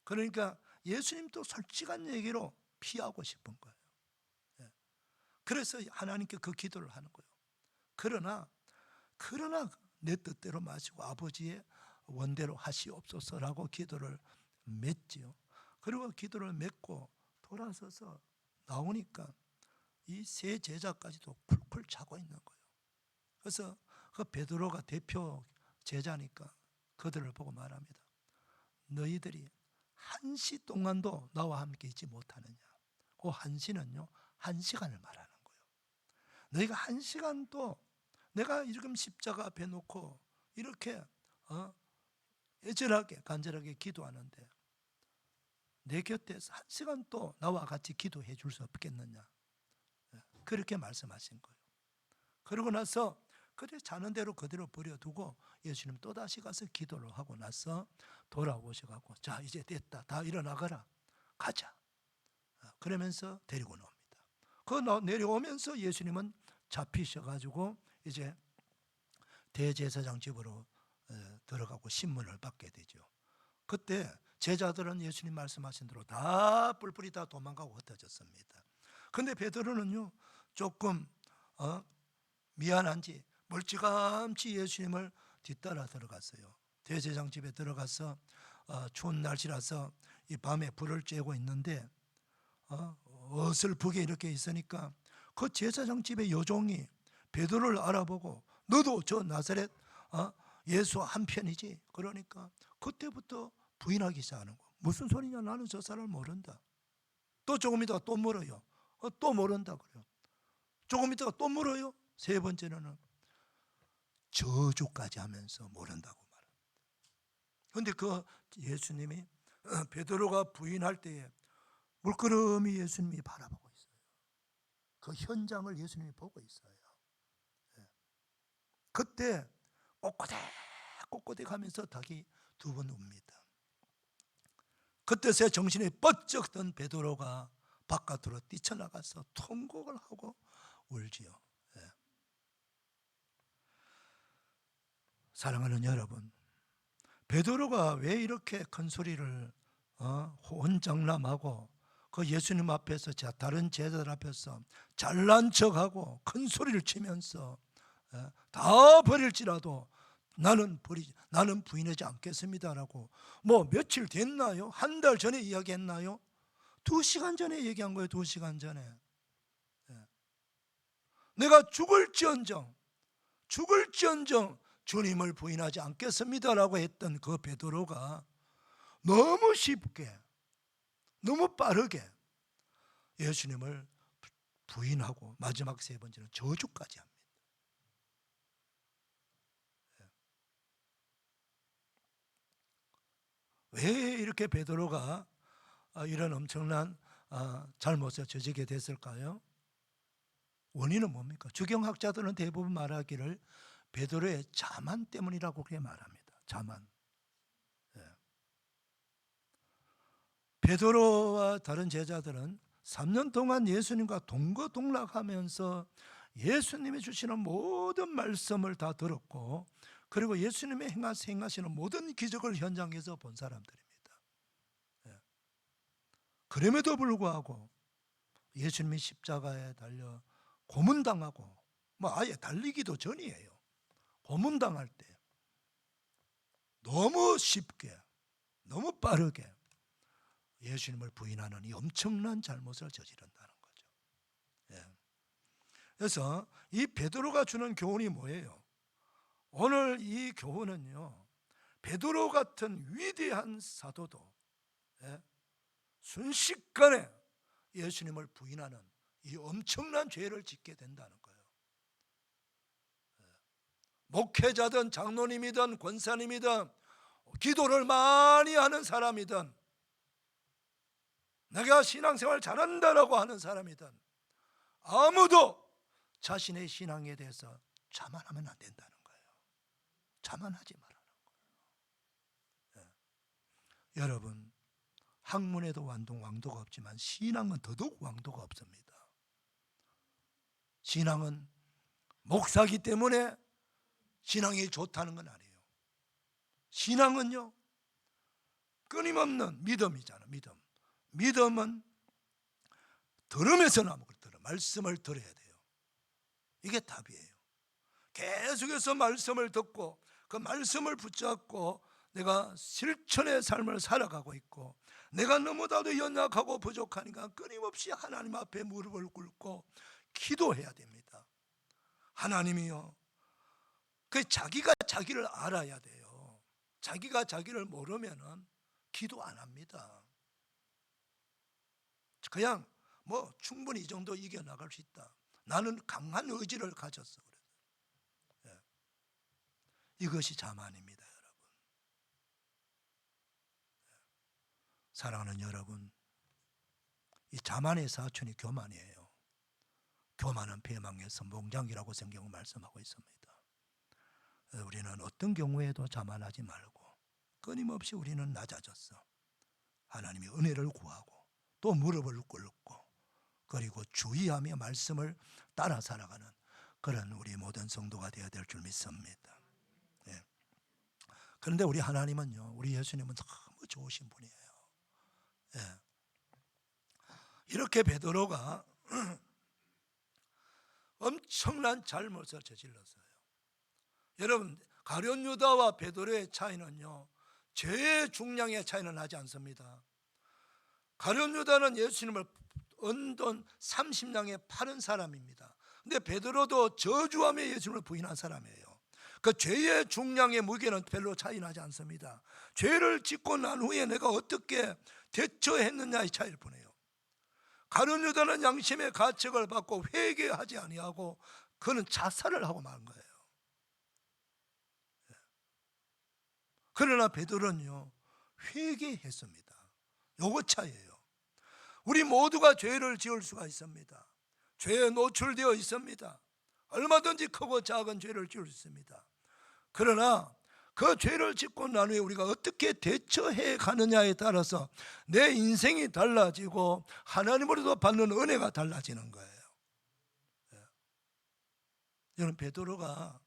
그러니까 예수님도 솔직한 얘기로 피하고 싶은 거예요. 그래서 하나님께 그 기도를 하는 거예요. 그러나 내 뜻대로 마시고 아버지의 원대로 하시옵소서라고 기도를 맺지요. 그리고 기도를 맺고 돌아서서 나오니까 이 세 제자까지도 쿨쿨 자고 있는 거예요. 그래서 그 베드로가 대표 제자니까 그들을 보고 말합니다. 너희들이 1시 동안도 나와 함께 있지 못하느냐. 그 1시는요 1시간을 말하는 거예요. 너희가 1시간도 내가 지금 십자가 앞에 놓고 이렇게 애절하게 간절하게 기도하는데 내 곁에서 1시간 또 나와 같이 기도해 줄 수 없겠느냐. 그렇게 말씀하신 거예요. 그러고 나서 그래 자는 대로 그대로 버려두고 예수님 또다시 가서 기도를 하고 나서 돌아오셔가지고 자 이제 됐다, 다 일어나거라, 가자. 그러면서 데리고 나옵니다. 그 내려오면서 예수님은 잡히셔가지고 이제 대제사장 집으로 들어가고 신문을 받게 되죠. 그때 제자들은 예수님 말씀하신 대로 다 뿔뿔이 다 도망가고 흩어졌습니다. 근데 베드로는요 조금 미안한지 멀찌감치 예수님을 뒤따라 들어갔어요. 대제사장 집에 들어가서 추운 날씨라서 이 밤에 불을 쬐고 있는데 어슬프게 이렇게 있으니까 그 제사장 집의 여종이 베드로를 알아보고 너도 저 나사렛 예수 한편이지? 그러니까 그때부터 부인하기 시작하는 거. 무슨 소리냐? 나는 저 사람을 모른다. 또 조금 있다가 또 물어요. 또 모른다 그래요. 조금 있다가 또 물어요. 세 번째는 저주까지 하면서 모른다고 말합니다. 그런데 그 예수님이 베드로가 부인할 때에 물끄러미 예수님이 바라보고 있어요. 그 현장을 예수님이 보고 있어요. 그때 꼿꼿해 하면서 닭이 두 번 웁니다. 그때서야 정신이 번쩍 든 베드로가 바깥으로 뛰쳐나가서 통곡을 하고 울지요. 사랑하는 여러분, 베드로가 왜 이렇게 큰 소리를 혼장남하고 그 예수님 앞에서 다른 제자들 앞에서 잘난 척하고 큰 소리를 치면서 다 버릴지라도 나는 부인하지 않겠습니다라고 뭐 며칠 됐나요? 한 달 전에 이야기했나요? 2시간 전에 얘기한 거예요. 2시간 전에. 내가 죽을지언정 주님을 부인하지 않겠습니다라고 했던 그 베드로가 너무 쉽게 너무 빠르게 예수님을 부인하고 마지막 세 번째는 저주까지 합니다. 왜 이렇게 베드로가 이런 엄청난 잘못을 저지게 됐을까요? 원인은 뭡니까? 주경학자들은 대부분 말하기를 베드로의 자만 때문이라고 그렇게 말합니다. 자만. 베드로와 다른 제자들은 3년 동안 예수님과 동거동락하면서 예수님이 주시는 모든 말씀을 다 들었고 그리고 예수님이 행하시는 모든 기적을 현장에서 본 사람들입니다. 그럼에도 불구하고 예수님이 십자가에 달려 고문당하고 뭐 아예 달리기도 전이에요. 고문당할 때 너무 쉽게 너무 빠르게 예수님을 부인하는 이 엄청난 잘못을 저지른다는 거죠. 그래서 이 베드로가 주는 교훈이 뭐예요? 오늘 이 교훈은요, 베드로 같은 위대한 사도도 순식간에 예수님을 부인하는 이 엄청난 죄를 짓게 된다는 거예요. 목회자든 장로님이든 권사님이든 기도를 많이 하는 사람이든 내가 신앙생활 잘한다라고 하는 사람이든 아무도 자신의 신앙에 대해서 자만하면 안 된다는 거예요. 자만하지 말라는 거예요. 여러분, 학문에도 왕도가 없지만 신앙은 더더욱 왕도가 없습니다. 신앙은 목사기 때문에 신앙이 좋다는 건 아니에요. 신앙은요, 끊임없는 믿음이잖아. 믿음은 들으면서 나무 들어 말씀을 들어야 돼요. 이게 답이에요. 계속해서 말씀을 듣고 그 말씀을 붙잡고 내가 실천의 삶을 살아가고 있고 내가 너무나도 연약하고 부족하니까 끊임없이 하나님 앞에 무릎을 꿇고 기도해야 됩니다. 하나님이요, 그 자기가 자기를 알아야 돼요. 자기가 자기를 모르면은 기도 안 합니다. 그냥 뭐 충분히 이 정도 이겨나갈 수 있다. 나는 강한 의지를 가졌어. 그래서 이것이 자만입니다, 여러분. 사랑하는 여러분, 이 자만의 사촌이 교만이에요. 교만은 패망의 선봉장이라고 성경은 말씀하고 있습니다. 우리는 어떤 경우에도 자만하지 말고 끊임없이 우리는 낮아졌어. 하나님의 은혜를 구하고 또 무릎을 꿇고 그리고 주의하며 말씀을 따라 살아가는 그런 우리 모든 성도가 되어야 될 줄 믿습니다. 예. 그런데 우리 하나님은요, 우리 예수님은 너무 좋으신 분이에요. 예. 이렇게 베드로가 엄청난 잘못을 저질렀어요. 여러분, 가룟 유다와 베드로의 차이는요, 죄의 중량의 차이는 나지 않습니다. 가룟 유다는 예수님을 은돈 30냥에 파는 사람입니다. 근데 베드로도 저주하며 예수님을 부인한 사람이에요. 그 죄의 중량의 무게는 별로 차이 나지 않습니다. 죄를 짓고 난 후에 내가 어떻게 대처했느냐의 차이를 보내요. 가룟 유다는 양심의 가책을 받고 회개하지 아니하고 그는 자살을 하고 만 거예요. 그러나 베드로는요, 회개했습니다. 요거 차이예요. 우리 모두가 죄를 지을 수가 있습니다. 죄에 노출되어 있습니다. 얼마든지 크고 작은 죄를 지을 수 있습니다. 그러나 그 죄를 짓고 난 후에 우리가 어떻게 대처해 가느냐에 따라서 내 인생이 달라지고 하나님으로부터 받는 은혜가 달라지는 거예요. 여러분, 베드로가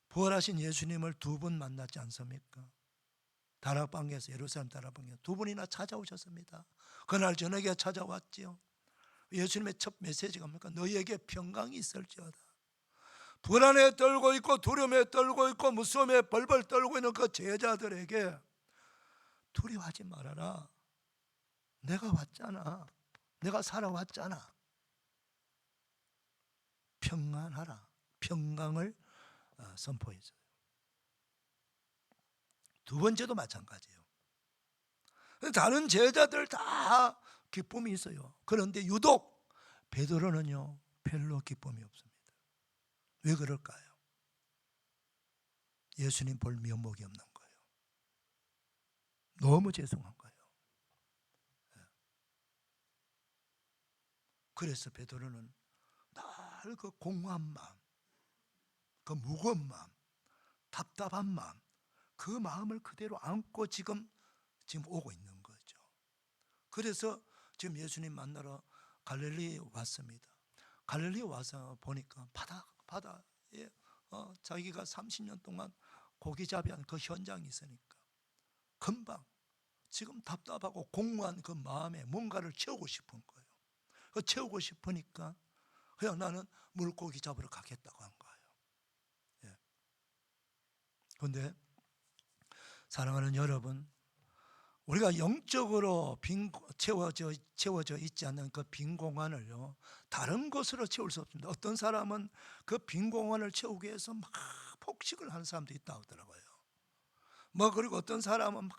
부활하신 예수님을 2번 만났지 않습니까? 다락방에서, 예루살렘 다락방에서 2번이나 찾아오셨습니다. 그날 저녁에 찾아왔지요. 예수님의 첫 메시지가 뭡니까? 너희에게 평강이 있을지어다. 불안에 떨고 있고 두려움에 떨고 있고 무서움에 벌벌 떨고 있는 그 제자들에게 두려워하지 말아라. 내가 왔잖아. 내가 살아왔잖아. 평안하라. 평강을 선포했어요. 2번째도 마찬가지예요. 다른 제자들 다 기쁨이 있어요. 그런데 유독 베드로는요, 별로 기쁨이 없습니다. 왜 그럴까요? 예수님 볼 면목이 없는 거예요. 너무 죄송한 거예요. 그래서 베드로는 늘 그 공허한 마음, 그 무거운 마음, 답답한 마음, 그 마음을 그대로 안고 지금 오고 있는 거죠. 그래서 지금 예수님 만나러 갈릴리에 왔습니다. 갈릴리에 와서 보니까 바다에 자기가 30년 동안 고기잡이한 그 현장이 있으니까 금방 지금 답답하고 공허한 그 마음에 뭔가를 채우고 싶은 거예요. 그 채우고 싶으니까 그냥 나는 물고기 잡으러 가겠다고 한 거예요. 예. 그런데 사랑하는 여러분, 우리가 영적으로 채워져 있지 않는 그 빈 공간을요, 다른 것으로 채울 수 없습니다. 어떤 사람은 그 빈 공간을 채우기 위해서 막 폭식을 하는 사람도 있다고 하더라고요. 그리고 어떤 사람은 막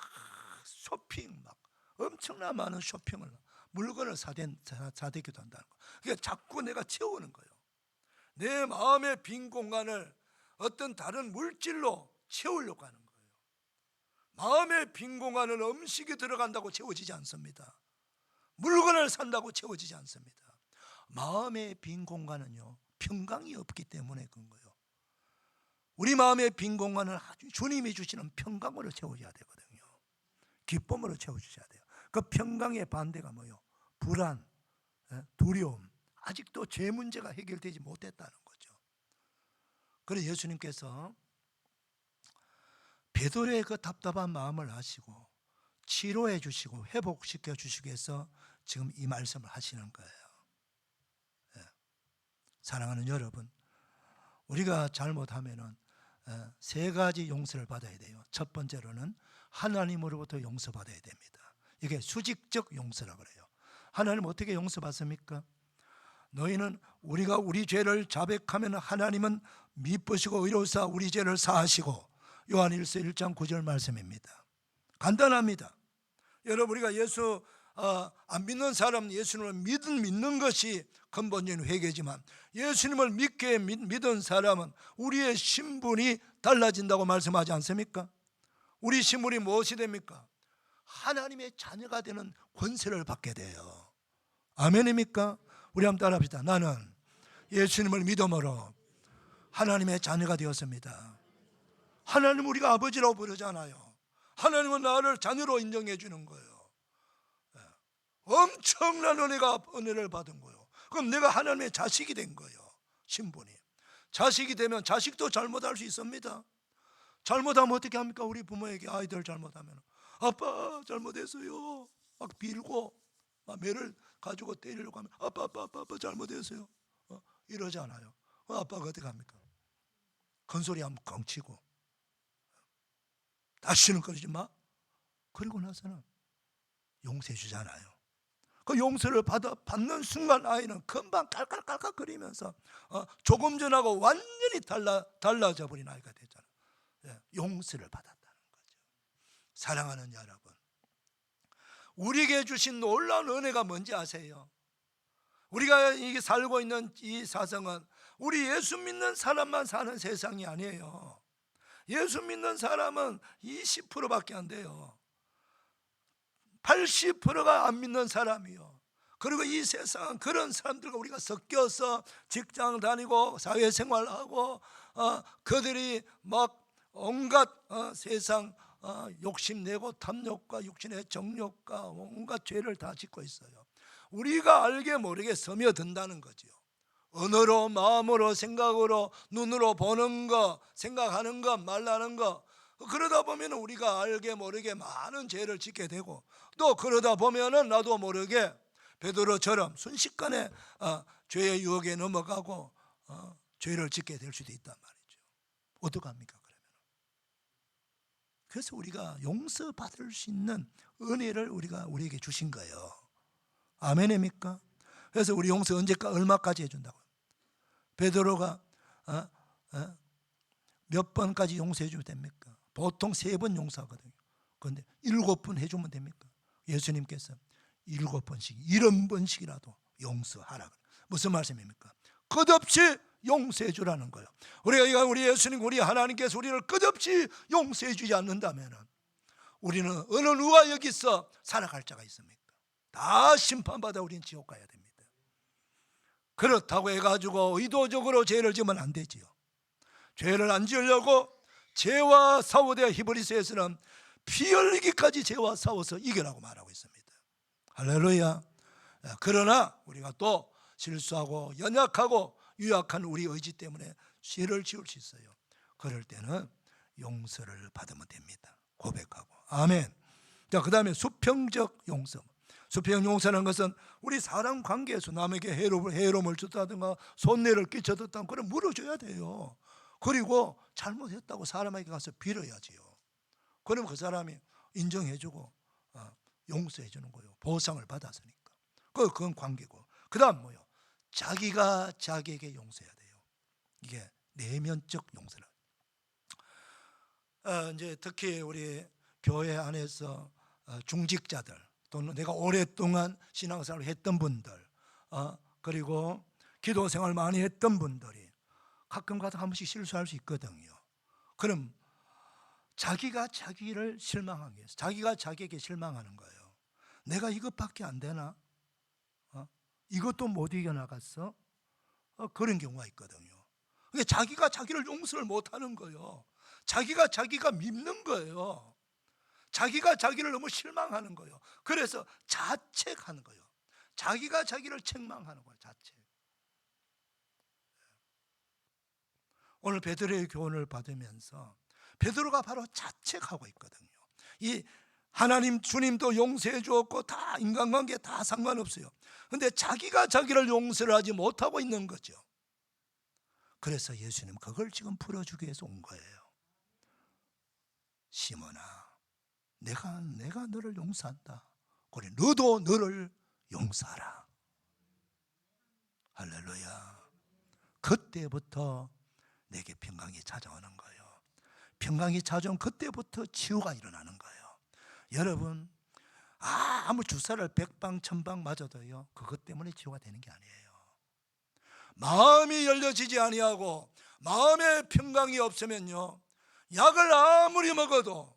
쇼핑, 막 엄청나 많은 쇼핑을, 물건을 사대기도 한다는 거예요. 그러니까 자꾸 내가 채우는 거예요. 내 마음의 빈 공간을 어떤 다른 물질로 채우려고 하는 거예요. 마음의 빈 공간은 음식이 들어간다고 채워지지 않습니다. 물건을 산다고 채워지지 않습니다. 마음의 빈 공간은요, 평강이 없기 때문에 그런 거예요. 우리 마음의 빈 공간은 아주 주님이 주시는 평강으로 채워져야 되거든요. 기쁨으로 채워주셔야 돼요. 그 평강의 반대가 뭐예요? 불안, 두려움, 아직도 죄 문제가 해결되지 못했다는 거죠. 그래서 예수님께서 베드로의 그 답답한 마음을 아시고 치료해 주시고 회복시켜 주시기 위해서 지금 이 말씀을 하시는 거예요. 사랑하는 여러분, 우리가 잘못하면은 세 가지 용서를 받아야 돼요. 첫 번째로는 하나님으로부터 용서받아야 됩니다. 이게 수직적 용서라고 그래요. 하나님 어떻게 용서받습니까? 너희는 우리가 우리 죄를 자백하면 하나님은 미쁘시고 의로우사 우리 죄를 사하시고, 요한일서 1장 9절 말씀입니다. 간단합니다. 여러분, 우리가 예수 안 믿는 사람, 예수님을 믿는 것이 근본적인 회개지만, 예수님을 믿게 믿은 사람은 우리의 신분이 달라진다고 말씀하지 않습니까? 우리 신분이 무엇이 됩니까? 하나님의 자녀가 되는 권세를 받게 돼요. 아멘입니까? 우리 한번 따라합시다. 나는 예수님을 믿음으로 하나님의 자녀가 되었습니다. 하나님 우리가 아버지라고 부르잖아요. 하나님은 나를 자녀로 인정해 주는 거예요. 엄청난 은혜를 받은 거예요. 그럼 내가 하나님의 자식이 된 거예요. 신분이. 자식이 되면 자식도 잘못할 수 있습니다. 잘못하면 어떻게 합니까? 우리 부모에게 아이들 잘못하면 아빠 잘못했어요 막 빌고 막 매를 가지고 때리려고 하면 아빠 잘못했어요 이러잖아요. 아빠가 어떻게 합니까? 큰소리 한번 껑치고 다시는 그러지 마. 그리고 나서는 용서해 주잖아요. 그 용서를 받는 순간 아이는 금방 깔깔깔깔거리면서 조금 전하고 완전히 달라져 버린 아이가 되잖아요. 용서를 받았다는 거죠. 사랑하는 여러분, 우리에게 주신 놀라운 은혜가 뭔지 아세요? 우리가 이게 살고 있는 이 사성은 우리 예수 믿는 사람만 사는 세상이 아니에요. 예수 믿는 사람은 20%밖에 안 돼요. 80%가 안 믿는 사람이요. 그리고 이 세상은 그런 사람들과 우리가 섞여서 직장 다니고 사회생활하고 그들이 막 온갖 세상 욕심내고 탐욕과 육신의 정욕과 온갖 죄를 다 짓고 있어요. 우리가 알게 모르게 스며든다는 거죠. 언어로, 마음으로, 생각으로, 눈으로 보는 거, 생각하는 거, 말하는 거, 그러다 보면 우리가 알게 모르게 많은 죄를 짓게 되고, 또 그러다 보면 나도 모르게 베드로처럼 순식간에 죄의 유혹에 넘어가고 죄를 짓게 될 수도 있단 말이죠. 어떡합니까 그러면? 그래서 우리가 용서받을 수 있는 은혜를 우리에게 주신 거예요. 아멘입니까? 그래서 우리 용서 얼마까지 해준다고? 베드로가 몇 번까지 용서해 주면 됩니까? 보통 3번 용서하거든요. 그런데 7번 해주면 됩니까? 예수님께서 7번씩 70번씩이라도 용서하라. 무슨 말씀입니까? 끝없이 용서해 주라는 거예요. 우리 예수님, 우리 하나님께서 우리를 끝없이 용서해 주지 않는다면 우리는 어느 누가 여기서 살아갈 자가 있습니까? 다 심판받아 우리는 지옥 가야 됩니다. 그렇다고 해가지고 의도적으로 죄를 지으면 안 되지요. 죄를 안 지으려고 죄와 싸우되 히브리서에서는 피 흘리기까지 죄와 싸워서 이겨라고 말하고 있습니다. 할렐루야. 그러나 우리가 또 실수하고 연약하고 유약한 우리 의지 때문에 죄를 지을 수 있어요. 그럴 때는 용서를 받으면 됩니다. 고백하고. 아멘. 자, 그 다음에 수평적 용서. 수평 용서라는 것은 우리 사람 관계에서 남에게 해로움을 줬다든가 손해를 끼쳐줬다면 그걸 물어줘야 돼요. 그리고 잘못했다고 사람에게 가서 빌어야지요. 그럼 그 사람이 인정해주고 용서해주는 거예요. 보상을 받았으니까. 그건 관계고. 그 다음 뭐요? 자기가 자기에게 용서해야 돼요. 이게 내면적 용서라. 이제 특히 우리 교회 안에서 중직자들 또는 내가 오랫동안 신앙생활을 했던 분들 그리고 기도생활 많이 했던 분들이 가끔가다 한 번씩 실수할 수 있거든요. 그럼 자기가 자기를 실망한 게 자기가 자기에게 실망하는 거예요. 내가 이것밖에 안 되나? 이것도 못 이겨나갔어? 그런 경우가 있거든요. 그러니까 자기가 자기를 용서를 못하는 거예요. 자기가 밉는 거예요. 자기가 자기를 너무 실망하는 거예요. 그래서 자책하는 거예요. 자기가 자기를 책망하는 거예요. 자책. 오늘 베드로의 교훈을 받으면서 베드로가 바로 자책하고 있거든요. 이 하나님 주님도 용서해 주었고 다 인간관계 다 상관없어요. 그런데 자기가 자기를 용서를 하지 못하고 있는 거죠. 그래서 예수님 그걸 지금 풀어주기 위해서 온 거예요. 시몬아, 내가 너를 용서한다. 그래, 너도 너를 용서하라. 할렐루야. 그때부터 내게 평강이 찾아오는 거예요. 평강이 찾아온 그때부터 치유가 일어나는 거예요. 여러분, 아무 주사를 100방 1000방 맞아도요, 그것 때문에 치유가 되는 게 아니에요. 마음이 열려지지 아니하고 마음에 평강이 없으면요, 약을 아무리 먹어도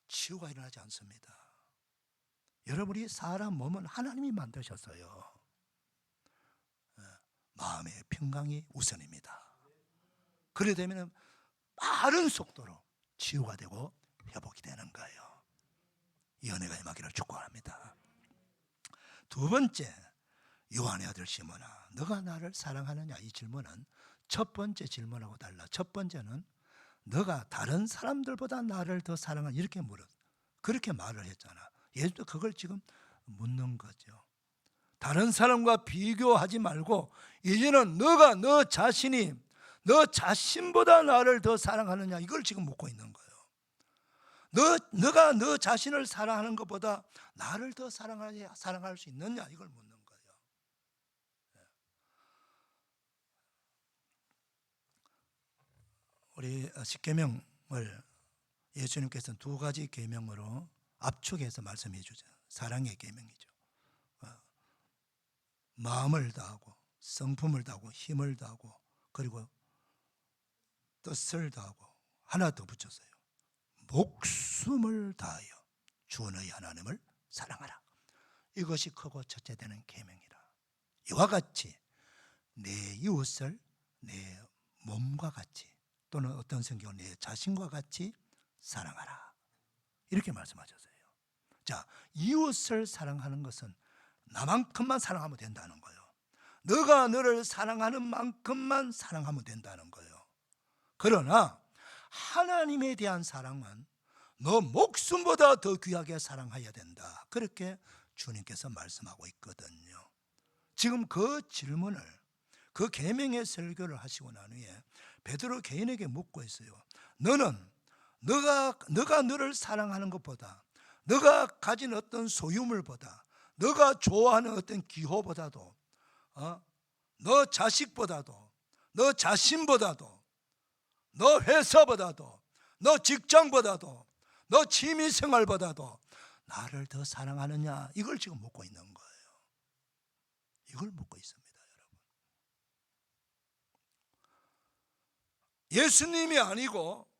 치유가 일어나지 않습니다. 여러분이 사람 몸은 하나님이 만드셨어요. 마음의 평강이 우선입니다. 그래 되면 빠른 속도로 치유가 되고 회복이 되는 거예요. 이 은혜가 임하기를 축복합니다. 두 번째, 요한의 아들 시몬아, 너가 나를 사랑하느냐? 이 질문은 첫 번째 질문하고 달라. 첫 번째는 너가 다른 사람들보다 나를 더 사랑하냐? 이렇게 그렇게 말을 했잖아. 예수도 그걸 지금 묻는 거죠. 다른 사람과 비교하지 말고 이제는 너가 너 자신이 너 자신보다 나를 더 사랑하느냐? 이걸 지금 묻고 있는 거예요. 너가 너 자신을 사랑하는 것보다 나를 더 사랑할 수 있느냐? 이걸 묻는 거예요. 우리 십계명을 예수님께서는 두 가지 계명으로 압축해서 말씀해 주죠. 사랑의 계명이죠. 마음을 다하고 성품을 다하고 힘을 다하고 그리고 뜻을 다하고 하나 더 붙였어요. 목숨을 다하여 주 너희 하나님을 사랑하라. 이것이 크고 첫째 되는 계명이라. 이와 같이 내 이웃을 내 몸과 같이 또는 어떤 성경은 내 자신과 같이 사랑하라. 이렇게 말씀하셨어요. 자, 이웃을 사랑하는 것은 나만큼만 사랑하면 된다는 거예요. 너가 너를 사랑하는 만큼만 사랑하면 된다는 거예요. 그러나 하나님에 대한 사랑은 너 목숨보다 더 귀하게 사랑해야 된다. 그렇게 주님께서 말씀하고 있거든요. 지금 그 질문을 그 계명의 설교를 하시고 난 후에 베드로 개인에게 묻고 있어요. 너가 너를 사랑하는 것보다 너가 가진 어떤 소유물보다 너가 좋아하는 어떤 기호보다도 너 자식보다도 너 자신보다도 너 회사보다도 너 직장보다도 너 취미생활보다도 나를 더 사랑하느냐? 이걸 지금 묻고 있는 거예요. 이걸 묻고 있습니다, 여러분. 예수님이 아니고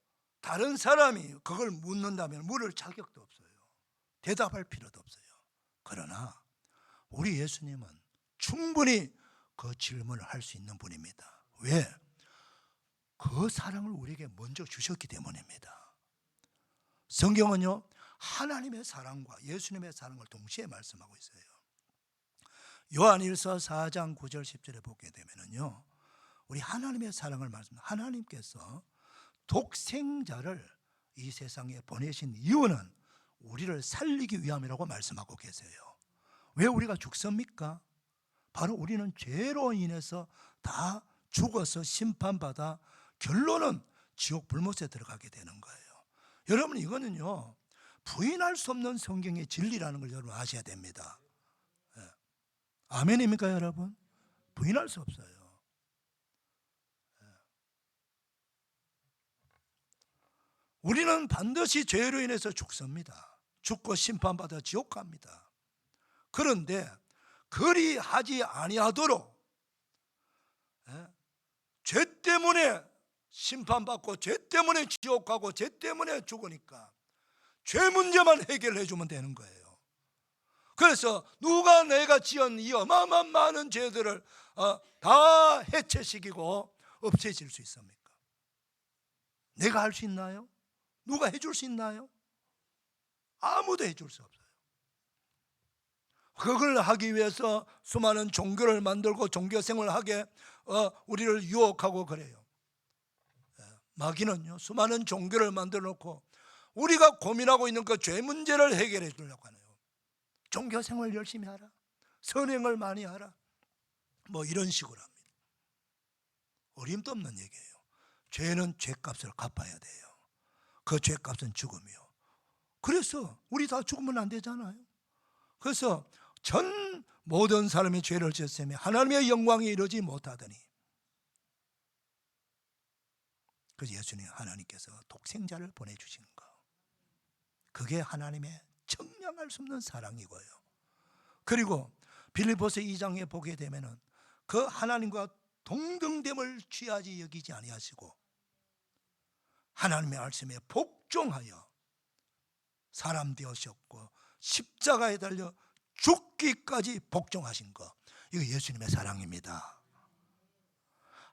다른 사람이 그걸 묻는다면 물을 자격도 없어요. 대답할 필요도 없어요. 그러나 우리 예수님은 충분히 그 질문을 할 수 있는 분입니다. 왜? 그 사랑을 우리에게 먼저 주셨기 때문입니다. 성경은요, 하나님의 사랑과 예수님의 사랑을 동시에 말씀하고 있어요. 요한일서 4장 9절 10절에 보게 되면요, 우리 하나님의 사랑을 말씀합니다. 하나님께서 독생자를 이 세상에 보내신 이유는 우리를 살리기 위함이라고 말씀하고 계세요. 왜 우리가 죽습니까? 바로 우리는 죄로 인해서 다 죽어서 심판받아 결론은 지옥 불못에 들어가게 되는 거예요. 여러분, 이거는요, 부인할 수 없는 성경의 진리라는 걸 여러분 아셔야 됩니다. 아멘입니까, 여러분? 부인할 수 없어요. 우리는 반드시 죄로 인해서 죽습니다. 죽고 심판받아 지옥 갑니다. 그런데 그리 하지 아니하도록 죄 때문에 심판받고 죄 때문에 지옥 가고 죄 때문에 죽으니까 죄 문제만 해결해 주면 되는 거예요. 그래서 누가 내가 지은 이 어마어마한 많은 죄들을 다 해체시키고 없애질 수 있습니까? 내가 할 수 있나요? 누가 해줄 수 있나요? 아무도 해줄 수 없어요. 그걸 하기 위해서 수많은 종교를 만들고 종교생활을 하게 우리를 유혹하고 그래요. 마귀는요, 수많은 종교를 만들어 놓고 우리가 고민하고 있는 그 죄 문제를 해결해 주려고 하네요. 종교생활 열심히 하라, 선행을 많이 하라, 뭐 이런 식으로 합니다. 어림도 없는 얘기예요. 죄는 죄값을 갚아야 돼요. 그 죄값은 죽음이요. 그래서 우리 다 죽으면 안 되잖아요. 그래서 전 모든 사람이 죄를 지었으며 하나님의 영광에 이르지 못하더니, 그래서 예수님 하나님께서 독생자를 보내주신 거, 그게 하나님의 청량할 수 없는 사랑이고요. 그리고 빌립보서 2장에 보게 되면은 그 하나님과 동등됨을 취하지 여기지 아니하시고 하나님의 말씀에 복종하여 사람 되으셨고 십자가에 달려 죽기까지 복종하신 거, 이거 예수님의 사랑입니다.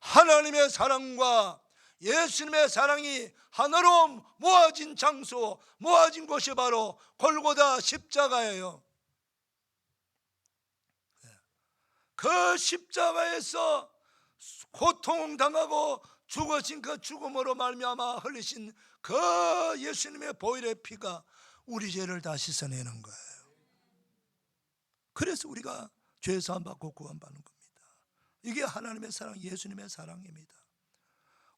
하나님의 사랑과 예수님의 사랑이 하나로 모아진 장소, 모아진 곳이 바로 골고다 십자가예요. 그 십자가에서 고통당하고 죽어진 그 죽음으로 말미암아 흘리신 그 예수님의 보혈의 피가 우리 죄를 다 씻어내는 거예요. 그래서 우리가 죄 사함 받고 구원받는 겁니다. 이게 하나님의 사랑, 예수님의 사랑입니다.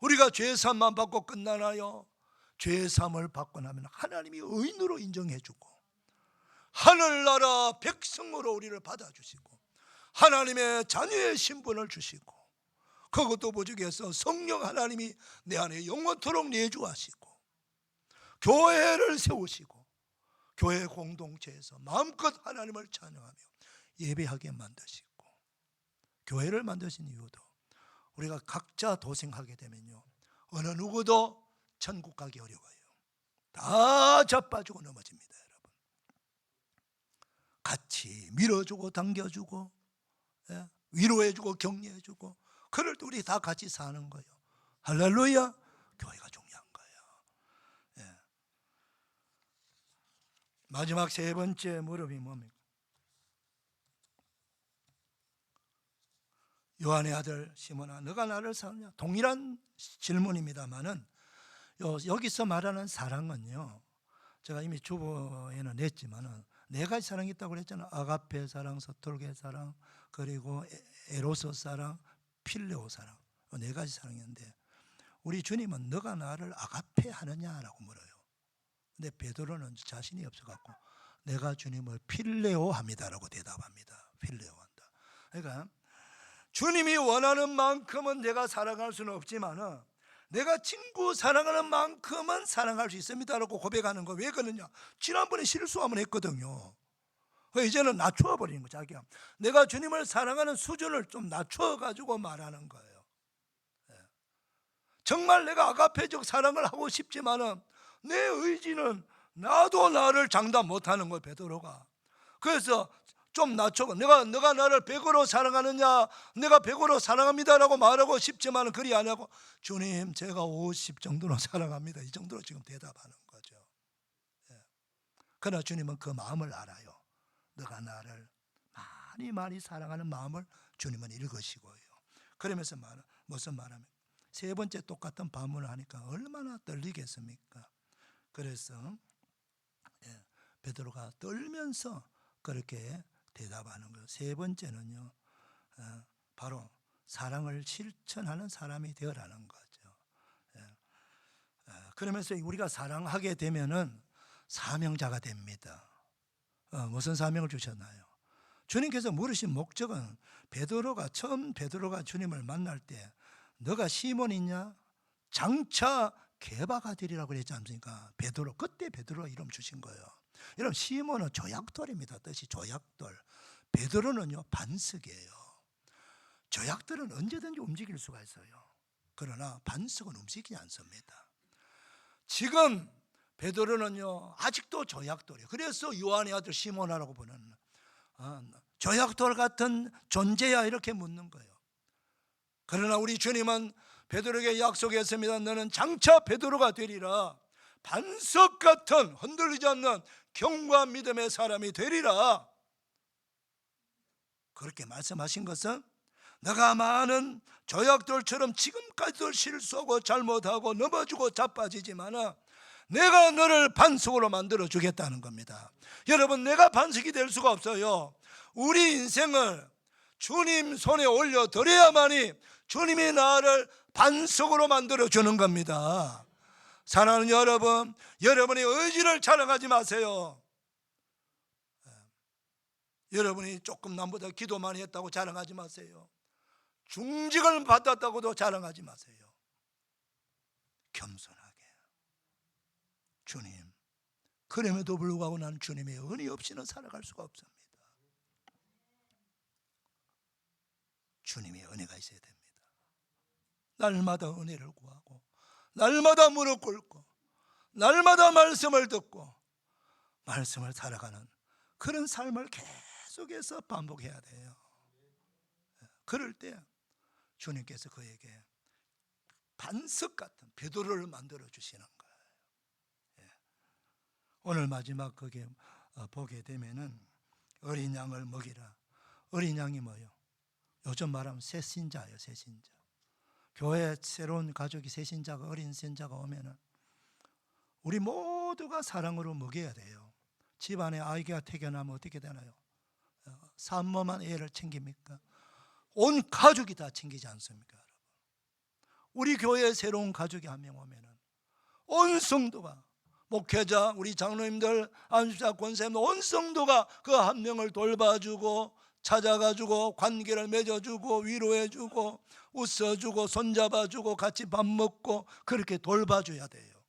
우리가 죄 사함만 받고 끝나나요? 죄 사함을 받고 나면 하나님이 의인으로 인정해 주고 하늘나라 백성으로 우리를 받아주시고 하나님의 자녀의 신분을 주시고, 그것도 부족해서 성령 하나님이 내 안에 영원토록 내주하시고 교회를 세우시고 교회 공동체에서 마음껏 하나님을 찬양하며 예배하게 만드시고, 교회를 만드신 이유도 우리가 각자 도생하게 되면요, 어느 누구도 천국 가기 어려워요. 다 자빠지고 넘어집니다. 여러분, 같이 밀어주고 당겨주고, 위로해주고 격려해주고, 그럴 때 우리 다 같이 사는 거예요. 할렐루야. 교회가 중요한 거예요. 마지막 세 번째 물음이 뭡니까? 요한의 아들 시몬아, 너가 나를 사랑하냐? 동일한 질문입니다만은 여기서 말하는 사랑은요, 제가 이미 주보에는 냈지만은 네 가지 사랑이 있다고 그랬잖아요. 아가페 사랑, 서툴게 사랑, 그리고 에로스 사랑, 필레오 사랑, 네 가지 사랑이었는데 우리 주님은 너가 나를 아가페 하느냐라고 물어요. 근데 베드로는 자신이 없어갖고 내가 주님을 필레오 합니다라고 대답합니다. 필레오 한다. 그러니까 주님이 원하는 만큼은 내가 사랑할 수는 없지만은 내가 친구 사랑하는 만큼은 사랑할 수 있습니다라고 고백하는 거. 왜 그러냐? 지난번에 실수 한번 했거든요. 이제는 낮춰버리는 거. 자기가 내가 주님을 사랑하는 수준을 좀 낮춰가지고 말하는 거예요. 정말 내가 아가페적 사랑을 하고 싶지만은 내 의지는 나도 나를 장담 못하는 거예요, 베드로가. 그래서 좀 낮춰고 너가 나를 100으로 사랑하느냐, 내가 100으로 사랑합니다라고 말하고 싶지만 그리 안 하고 주님 제가 50 정도로 사랑합니다, 이 정도로 지금 대답하는 거죠. 그러나 주님은 그 마음을 알아요. 너가 나를 많이 사랑하는 마음을 주님은 읽으시고요. 그러면서 무슨 말하면 세 번째 똑같은 반문을 하니까 얼마나 떨리겠습니까? 그래서 베드로가 떨면서 그렇게 대답하는 거예요. 세 번째는요, 바로 사랑을 실천하는 사람이 되어라는 거죠. 그러면서 우리가 사랑하게 되면은 사명자가 됩니다. 무슨 사명을 주셨나요? 주님께서 물으신 목적은 처음 베드로가 주님을 만날 때 너가 시몬이냐? 장차 게바가 되리라고 그랬지 않습니까? 베드로, 그때 베드로가 이름 주신 거예요. 여러분, 시몬은 조약돌입니다. 뜻이 조약돌. 베드로는요 반석이에요. 조약돌은 언제든지 움직일 수가 있어요. 그러나 반석은 움직이지 않습니다. 지금 베드로는요 아직도 조약돌이에요. 그래서 요한의 아들 시몬이라고 부르는 조약돌 같은 존재야, 이렇게 묻는 거예요. 그러나 우리 주님은 베드로에게 약속했습니다. 너는 장차 베드로가 되리라. 반석 같은 흔들리지 않는 경과 믿음의 사람이 되리라. 그렇게 말씀하신 것은 너가 많은 조약돌처럼 지금까지도 실수하고 잘못하고 넘어지고 자빠지지만 내가 너를 반석으로 만들어 주겠다는 겁니다. 여러분, 내가 반석이 될 수가 없어요. 우리 인생을 주님 손에 올려드려야만이 주님이 나를 반석으로 만들어 주는 겁니다. 사랑하는 여러분, 여러분의 의지를 자랑하지 마세요. 여러분이 조금 남보다 기도 많이 했다고 자랑하지 마세요. 중직을 받았다고도 자랑하지 마세요. 겸손하게, 주님, 그럼에도 불구하고 나는 주님의 은혜 없이는 살아갈 수가 없습니다. 주님의 은혜가 있어야 됩니다. 날마다 은혜를 구하고, 날마다 무릎 꿇고, 날마다 말씀을 듣고, 말씀을 살아가는 그런 삶을 계속해서 반복해야 돼요. 그럴 때 주님께서 그에게 반석 같은 베드로를 만들어 주시는 거예요. 오늘 마지막 거기에 보게 되면은 어린 양을 먹이라. 어린 양이 뭐예요? 요즘 말하면 새신자예요. 새신자. 교회 새로운 가족이 새신자가, 어린 신자가 오면은 우리 모두가 사랑으로 먹여야 돼요. 집안에 아이가 태어나면 어떻게 되나요? 산모만 애를 챙깁니까? 온 가족이 다 챙기지 않습니까? 여러분? 우리 교회에 새로운 가족이 한 명 오면은 온 성도가, 목회자, 우리 장로님들, 안수자, 권사님들, 온 성도가 그 한 명을 돌봐주고 찾아가주고 관계를 맺어주고 위로해주고 웃어주고 손잡아주고 같이 밥 먹고 그렇게 돌봐줘야 돼요.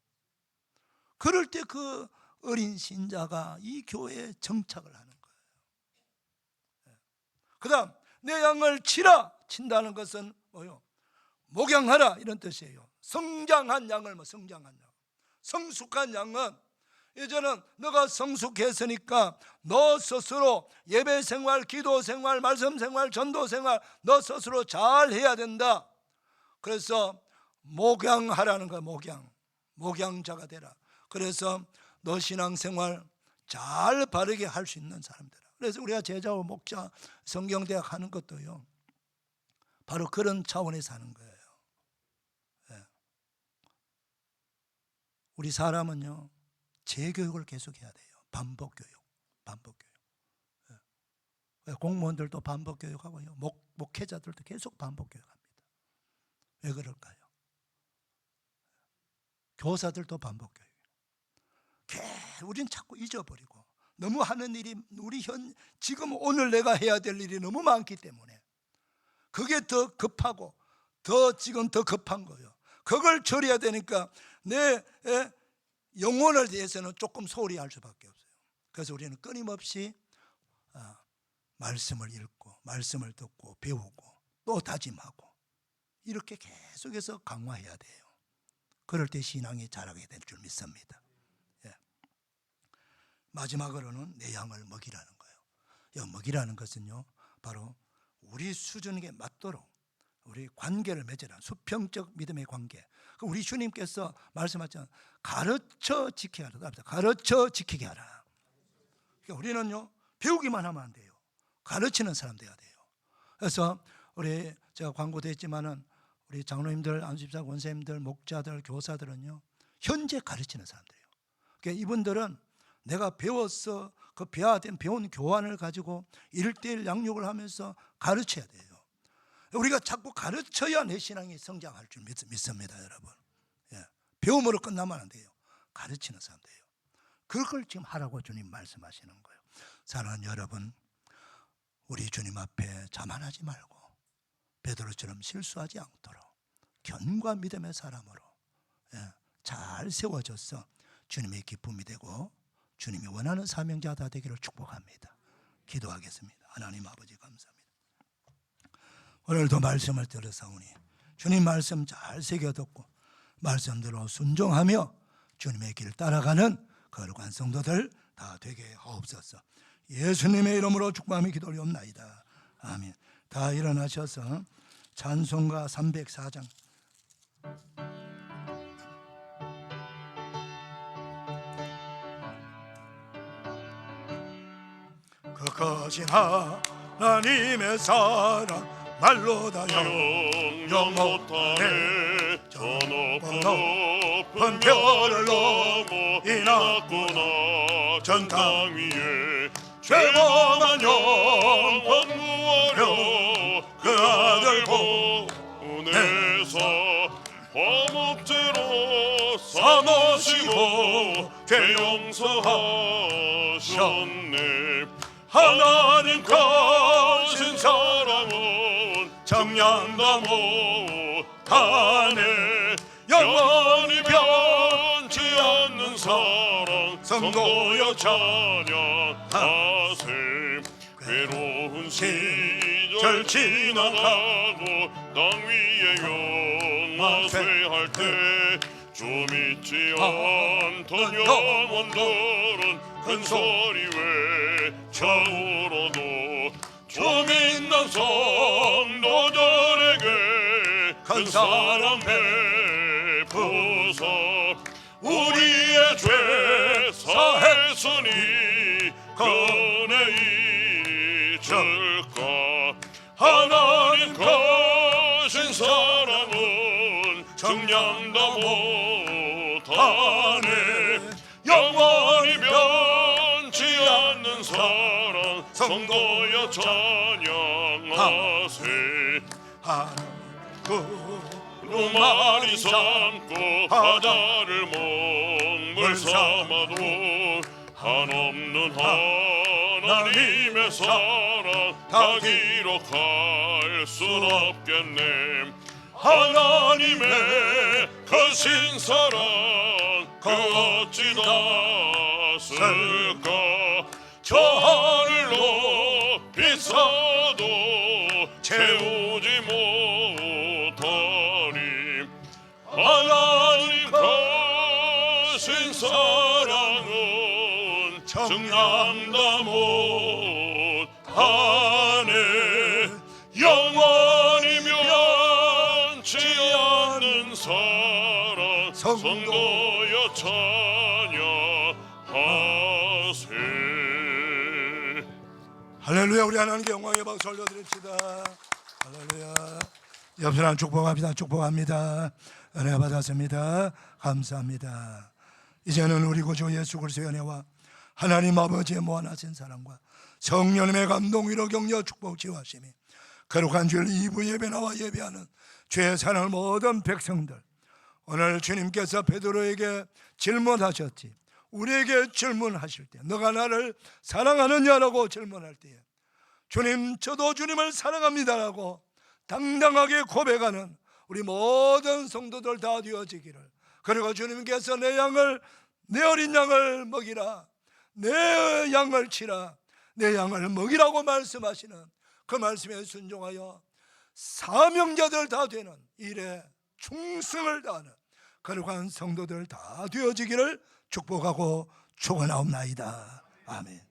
그럴 때 그 어린 신자가 이 교회에 정착을 하는 거예요. 그 다음, 내 양을 치라. 친다는 것은 뭐요? 목양하라 이런 뜻이에요. 성장한 양을 성장한 양. 성숙한 양은 이제는 너가 성숙했으니까 너 스스로 예배 생활, 기도 생활, 말씀 생활, 전도 생활 너 스스로 잘 해야 된다. 그래서 목양하라는 거야. 목양자가 되라. 그래서 너 신앙생활 잘 바르게 할 수 있는 사람들. 그래서 우리가 제자와 목자 성경대학 하는 것도요, 바로 그런 차원에서 하는 거예요. 우리 사람은요, 재교육을 계속해야 돼요. 반복교육. 공무원들도 반복교육하고요, 목회자들도 계속 반복교육합니다. 왜 그럴까요? 교사들도 반복교육. 우린 자꾸 잊어버리고 너무 하는 일이 지금 오늘 내가 해야 될 일이 너무 많기 때문에 그게 더 급하고 지금 더 급한 거예요. 그걸 처리해야 되니까 내 영혼을 대해서는 조금 소홀히 할 수밖에 없어요. 그래서 우리는 끊임없이 말씀을 읽고 말씀을 듣고 배우고 또 다짐하고 이렇게 계속해서 강화해야 돼요. 그럴 때 신앙이 자라게 될 줄 믿습니다. 마지막으로는 내 양을 먹이라는 거예요. 먹이라는 것은요, 바로 우리 수준에 맞도록 우리 관계를 맺으라. 수평적 믿음의 관계. 우리 주님께서 말씀하셨잖아요. 가르쳐 지키게 하라. 가르쳐 지키게 하라. 그러니까 우리는요, 배우기만 하면 안 돼요. 가르치는 사람 돼야 돼요. 그래서 제가 광고도 했지만은 우리 장로님들, 안수집사, 권사님들, 목자들, 교사들은요, 현재 가르치는 사람들이에요. 그러니까 이분들은 내가 배웠어, 그 배운 교환을 가지고 1:1 양육을 하면서 가르쳐야 돼요. 우리가 자꾸 가르쳐야 내 신앙이 성장할 줄 믿습니다, 여러분. 배움으로 끝나면 안 돼요. 가르치는 사람들이에요. 그걸 지금 하라고 주님 말씀하시는 거예요. 사랑하는 여러분, 우리 주님 앞에 자만하지 말고 베드로처럼 실수하지 않도록 견과 믿음의 사람으로 잘 세워져서 주님의 기쁨이 되고 주님이 원하는 사명자 다 되기를 축복합니다. 기도하겠습니다. 하나님 아버지 감사합니다. 오늘도 말씀을 들으사오니 주님 말씀 잘 새겨듣고 말씀대로 순종하며 주님의 길 따라가는 거룩한 성도들 다 되게 하옵소서. 예수님의 이름으로 축복하며 기도 올리옵나이다. 아멘. 다 일어나셔서 찬송가 304장 그 거신 하나님의 사랑 말로 다 영영 못하네. 저 높은 높은 별을 넘어 이났구나. 전 땅 위에 죄범한 영원 구하려 그 아들 주께서 화목제로 삼으시고 죄 용서하셨네. 하나님 가진 사랑은 정량다 못하네. 영원히 변치 않는 사랑 성도여 찬양하세. 괴로운 시절 지나가고 땅 위에 영화쇠할 때 주 믿지 않던 영혼들은 큰 소리 외쳐울어도 주 믿는 성도들에게 큰 사랑 베푸사. 우리의 죄 사했으니 은혜 잊을까. 하나님 가신 사랑은 정량다 못하네. 영원히 변치 않는 사랑 성도여 찬양하세. 두루마리 삼고 바다를 먹물 삼아도 한없는 하나님의 사랑 다 기록할 순 없겠네. 하나님의 크신 사랑 그 어찌 닿았을까. 저 하늘 높이 쌓아도 채우지 못하리. 하나님 가신 사랑은 정량다 못하네. 영원히 면치 않는 사랑 성도여 찬양하세. 할렐루야. 우리 하나님께 영광의 박수 올려드립시다. 할렐루야. 옆 사람 축복합니다. 축복합니다. 은혜 받았습니다. 감사합니다. 이제는 우리 구주 예수 그리스도의 은혜와 하나님 아버지의 무한하신 사랑과 성령님의 감동 위로 격려 축복 지원하심이 거룩한 주일 2부 예배 나와 예배하는 죄의 사랑을 모든 백성들, 오늘 주님께서 베드로에게 질문하셨지, 우리에게 질문하실 때 너가 나를 사랑하느냐라고 질문할 때에 주님 저도 주님을 사랑합니다라고 당당하게 고백하는 우리 모든 성도들 다 되어지기를. 그리고 주님께서 내 어린 양을 먹이라, 내 양을 치라, 내 양을 먹이라고 말씀하시는 그 말씀에 순종하여 사명자들 다 되는 일에 충성을 다하는 거룩한 성도들 다 되어지기를 축복하고 축원하옵나이다. 아멘.